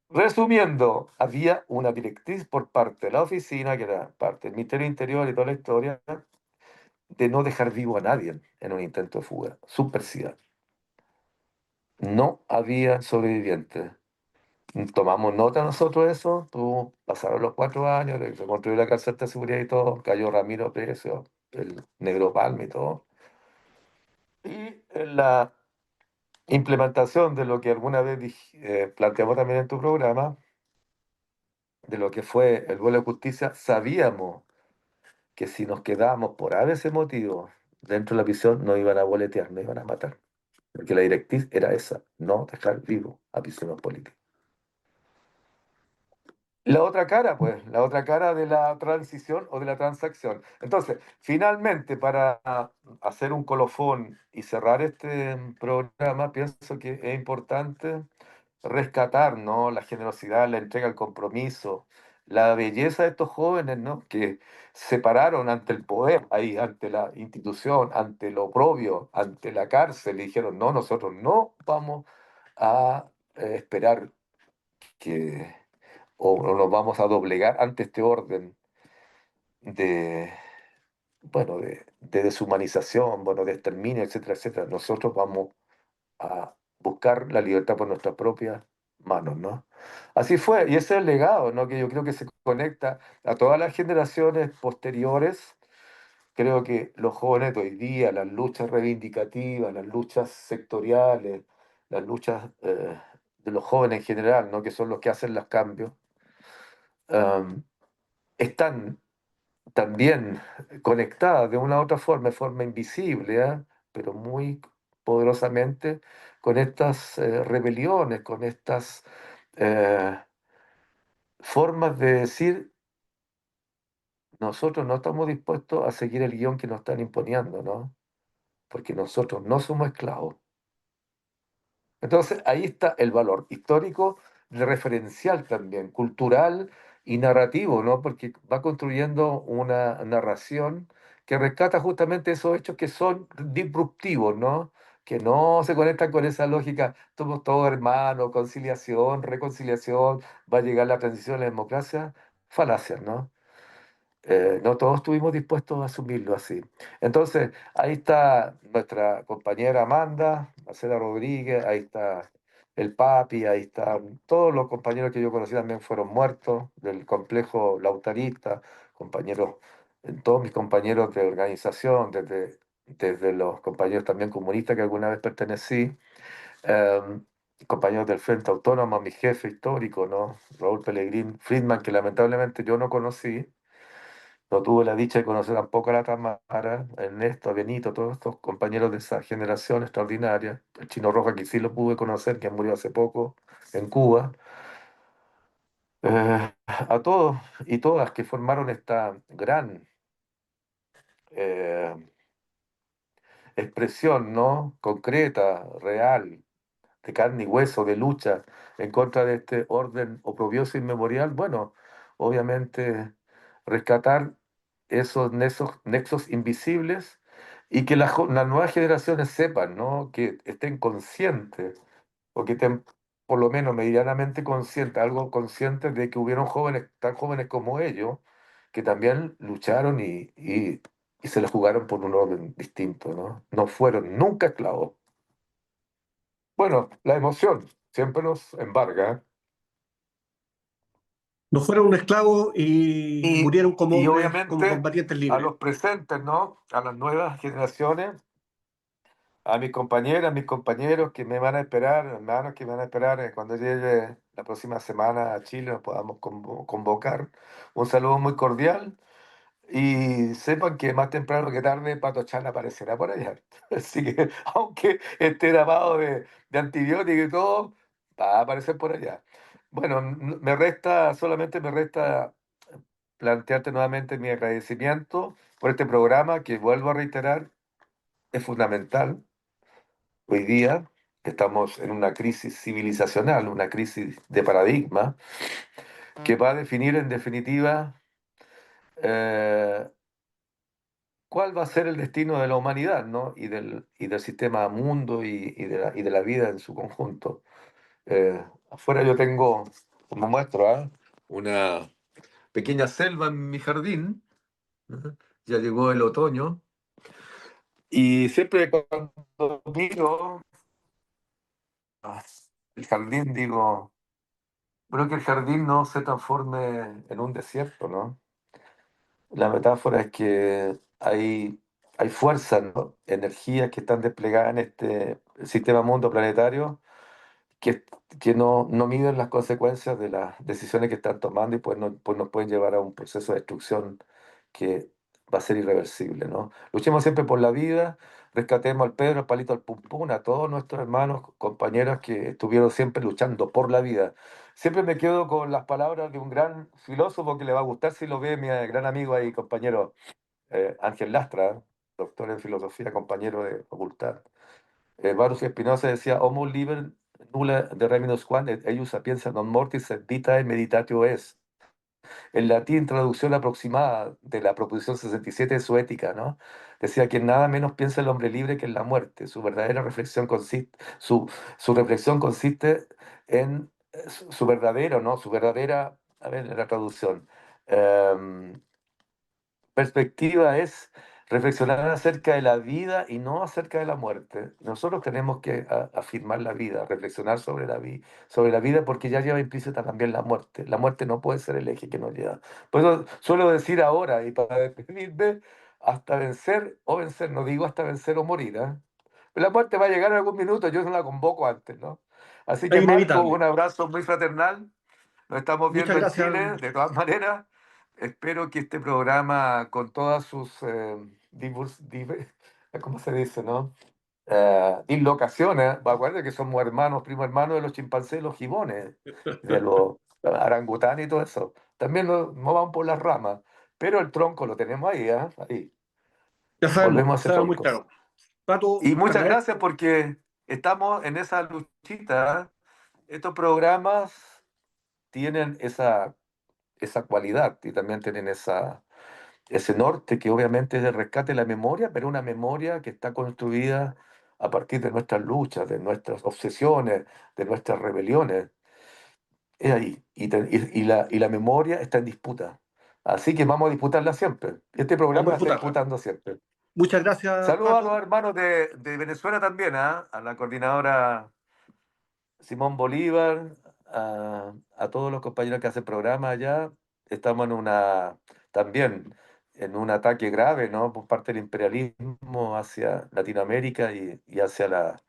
Resumiendo, había una directriz por parte de la oficina, que era parte del Ministerio del Interior y toda la historia, de no dejar vivo a nadie en un intento de fuga subversiva. No había sobrevivientes. Tomamos nota nosotros de eso, pasaron los 4 años, se construyó la cárcel de seguridad y todo, cayó Ramiro Precio, el Negro Palma y todo. Y en la implementación de lo que alguna vez planteamos también en tu programa, de lo que fue el vuelo de justicia, sabíamos que si nos quedábamos por ese motivo dentro de la prisión, nos iban a boletear, nos iban a matar. Porque la directriz era esa, no dejar vivo a prisioneros políticos. La otra cara, pues, la otra cara de la transición o de la transacción. Entonces, finalmente, para hacer un colofón y cerrar este programa, pienso que es importante rescatar, ¿no? La generosidad, la entrega, el compromiso, la belleza de estos jóvenes, ¿no? Que se pararon ante el poder, ahí, ante la institución, ante lo oprobio, ante la cárcel, y dijeron, no, nosotros no vamos a esperar que o nos vamos a doblegar ante este orden de, bueno, de deshumanización, bueno, de exterminio, etcétera, etcétera. Nosotros vamos a buscar la libertad por nuestras propias manos, ¿no? Así fue, y ese es el legado, ¿no? Que yo creo que se conecta a todas las generaciones posteriores. Creo que los jóvenes de hoy día, las luchas reivindicativas, las luchas sectoriales, las luchas de los jóvenes en general, ¿no? Que son los que hacen los cambios, um, están también conectadas de una u otra forma, de forma invisible, ¿ah? Pero muy poderosamente con estas rebeliones, con estas eh, formas de decir, nosotros no estamos dispuestos a seguir el guión que nos están imponiendo, ¿no? Porque nosotros no somos esclavos. Entonces, ahí está el valor histórico, referencial también, cultural y narrativo, ¿no? Porque va construyendo una narración que rescata justamente esos hechos que son disruptivos, ¿no? Que no se conectan con esa lógica, somos todos hermanos, conciliación, reconciliación, va a llegar la transición a la democracia, falacias, ¿no? No todos estuvimos dispuestos a asumirlo así. Entonces, ahí está nuestra compañera Amanda, Marcela Rodríguez, ahí está el Papi, ahí están todos los compañeros que yo conocí también fueron muertos del complejo lautarista, compañeros, todos mis compañeros de organización, desde los compañeros también comunistas que alguna vez pertenecí, eh, compañeros del Frente Autónomo, mi jefe histórico, ¿no? Raúl Pellegrín Friedman, que lamentablemente yo no conocí. No tuve la dicha de conocer tampoco a la Tamara, Ernesto, a Benito, todos estos compañeros de esa generación extraordinaria. El Chino Roja, que sí lo pude conocer, que murió hace poco en Cuba. A todos y todas que formaron esta gran eh, expresión, ¿no? Concreta, real, de carne y hueso, de lucha en contra de este orden oprobioso inmemorial, bueno, obviamente rescatar esos nexos invisibles y que las nuevas generaciones sepan, ¿no? Que estén conscientes o que estén por lo menos medianamente conscientes, algo conscientes de que hubieron jóvenes tan jóvenes como ellos que también lucharon y se la jugaron por un orden distinto, ¿no? No fueron nunca esclavos. Bueno, la emoción siempre nos embarga, ¿eh? No fueron esclavos y Y, murieron como y hombres, como obviamente combatientes a libres. los presentes, ¿no? A las nuevas generaciones, a mis compañeras, mis compañeros que me van a esperar, hermanos que me van a esperar cuando llegue la próxima semana a Chile, nos podamos convocar. Un saludo muy cordial. Y sepan que más temprano que tarde Pato Chan aparecerá por allá. Así que, aunque esté grabado de antibiótico y todo, va a aparecer por allá. Bueno, solamente me resta plantearte nuevamente mi agradecimiento por este programa que vuelvo a reiterar, es fundamental hoy día, que estamos en una crisis civilizacional, una crisis de paradigma, que va a definir en definitiva eh, cuál va a ser el destino de la humanidad, ¿no? Y del sistema mundo y de la vida en su conjunto. Afuera yo tengo, como muestro, ¿ah? Una pequeña selva en mi jardín. Ajá. Ya llegó el otoño. Y siempre cuando miro ah, el jardín, digo, creo que el jardín no se transforme en un desierto, ¿no? La metáfora es que hay fuerzas, ¿no? Energías que están desplegadas en este sistema mundo planetario que, que no miden las consecuencias de las decisiones que están tomando y pues nos pueden llevar a un proceso de destrucción que va a ser irreversible, ¿no? Luchemos siempre por la vida, rescatemos al Pedro, al Palito, al Pum Pum, a todos nuestros hermanos, compañeros que estuvieron siempre luchando por la vida. Siempre me quedo con las palabras de un gran filósofo que le va a gustar si lo ve mi gran amigo ahí, compañero Ángel Lastra, doctor en filosofía, compañero de facultad. Baruch Spinoza decía, Homo liber nulla de reminus quam et eius sapientia non mortis et vitae meditatio es. En latín, traducción aproximada de la proposición 67 de su ética, ¿no? Decía que nada menos piensa el hombre libre que en la muerte. Su reflexión consiste en su verdadero, ¿no? Su verdadera, a ver, la traducción. em, Perspectiva es reflexionar acerca de la vida y no acerca de la muerte. Nosotros tenemos que afirmar la vida, reflexionar sobre la vida porque ya lleva implícita también la muerte. La muerte no puede ser el eje que nos lleva. Por eso suelo decir ahora, y para despedirme, hasta vencer o vencer, no digo hasta vencer o morir, ¿eh? La muerte va a llegar en algún minuto, yo no la convoco antes, ¿no? Así Es que Marco, inevitable. un abrazo muy fraternal. Nos estamos Muchas viendo en gracias. Chile, de todas maneras. Espero que este programa, con todas sus, ¿cómo se dice, no? Dislocaciones, acuérdate que somos hermanos, primos hermanos de los chimpancés, los gibones, de los orangutanes y todo eso. También nos vamos por las ramas, pero el tronco lo tenemos ahí, ¿eh? Ahí. Ya Volvemos a ese sabemos muy tronco. claro. Pato, Y te muchas gracias agradezco. porque estamos en esa luchita. Estos programas tienen esa cualidad y también tienen ese norte que obviamente es el rescate de la memoria, pero una memoria que está construida a partir de nuestras luchas, de nuestras obsesiones, de nuestras rebeliones. Es ahí. Y la memoria está en disputa. Así que vamos a disputarla siempre. Este programa Vamos a la está disputarla. disputando siempre. Muchas gracias, Saludos a los Pato. hermanos de Venezuela también, ¿ah? A la coordinadora Simón Bolívar, a todos los compañeros que hacen programa allá. Estamos también en un ataque grave, ¿no? Por parte del imperialismo hacia Latinoamérica y hacia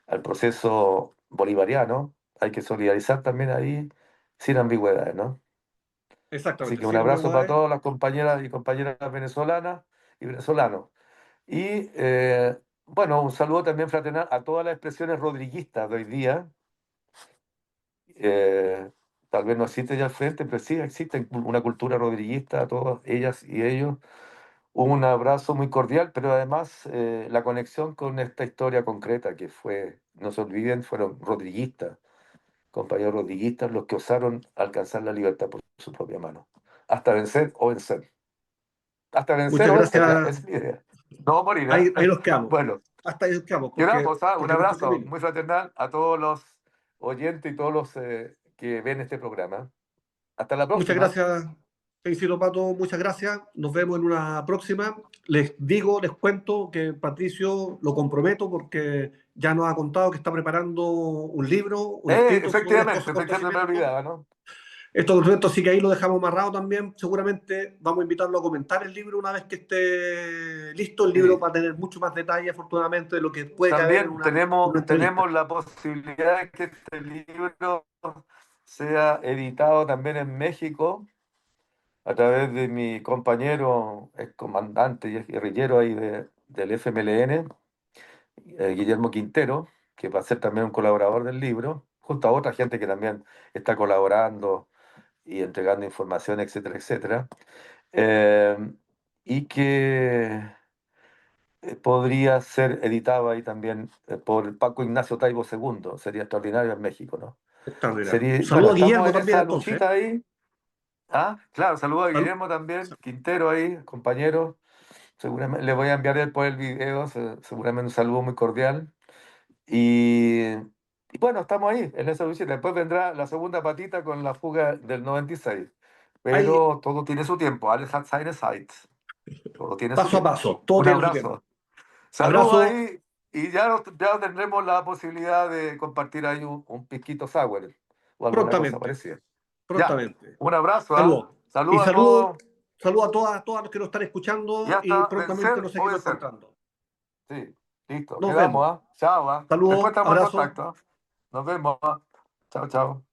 al proceso bolivariano. Hay que solidarizar también ahí sin ambigüedades, ¿no? Así Exactamente, que un sin abrazo para ambigüedades. todas las compañeras y compañeras venezolanas y venezolanos. Y bueno, un saludo también fraternal a todas las expresiones rodriguistas de hoy día. eh, Tal vez no existe ya al frente, pero sí existe una cultura rodriguista, todas ellas y ellos. Un abrazo muy cordial, pero además la conexión con esta historia concreta que fue, no se olviden, fueron rodriguistas, compañeros rodriguistas, los que osaron alcanzar la libertad por su propia mano. Hasta vencer o vencer. Hasta vencer Muchas o vencer, ¿ya? gracias. Esa es mi idea. No morir, Ahí ¿eh? nos quedamos. Bueno, Hasta ahí nos quedamos, quedamos, ¿ah? Un porque nuestro abrazo camino. muy fraternal a todos los oyentes y todos los que ven este programa. Hasta la Muchas próxima. gracias, Isidro Pato. Muchas gracias. Nos vemos en una próxima. Les cuento que Patricio lo comprometo porque ya nos ha contado que está preparando un libro, un escrito sobre estos Efectivamente, se me acontecimientos. olvidaba, ¿no? Estos documentos sí que ahí lo dejamos amarrado también. Seguramente vamos a invitarlo a comentar el libro una vez que esté listo. El libro Sí. va a tener mucho más detalle, afortunadamente, de lo que puede caber en También una entrevista. tenemos la posibilidad de que este libro sea editado también en México a través de mi compañero, ex comandante y ex guerrillero ahí del FMLN, Guillermo Quintero, que va a ser también un colaborador del libro, junto a otra gente que también está colaborando y entregando información, etcétera, etcétera. Eh, y que podría ser editado ahí también por Paco Ignacio Taibo II. Sería extraordinario en México, ¿no? Extraordinario. Sería, bueno, Saludo a estamos Guillermo en también esa entonces. luchita ahí. Ah, claro, saludo a Sal- Guillermo también, Quintero ahí, compañero. Seguramente le voy a enviar después el video, seguramente un saludo muy cordial. Y, y bueno, estamos ahí, en esa luchita. Después vendrá la segunda patita con la fuga del 96. Ahí, Pero todo tiene su tiempo. Alles hat seine Zeit. Todo tiene su paso a tiempo. paso, todo Un tiene su tiempo. abrazo. Saludos Abrazo ahí y ya tendremos la posibilidad de compartir ahí un piquito sour o alguna cosa prontamente, parecida. Ya, prontamente. un abrazo, ¿ah? Saludos. Y Saludos a saludo, todos saludo a todas los que nos están y escuchando y hasta prontamente vencer nos o seguimos vencer. encontrando. Sí, listo, Nos quedamos, vemos. ¿ah? Chao, ¿ah? Después Saludos, estamos en abrazo. contacto, ¿ah? Nos vemos, ¿ah? Chao, chao.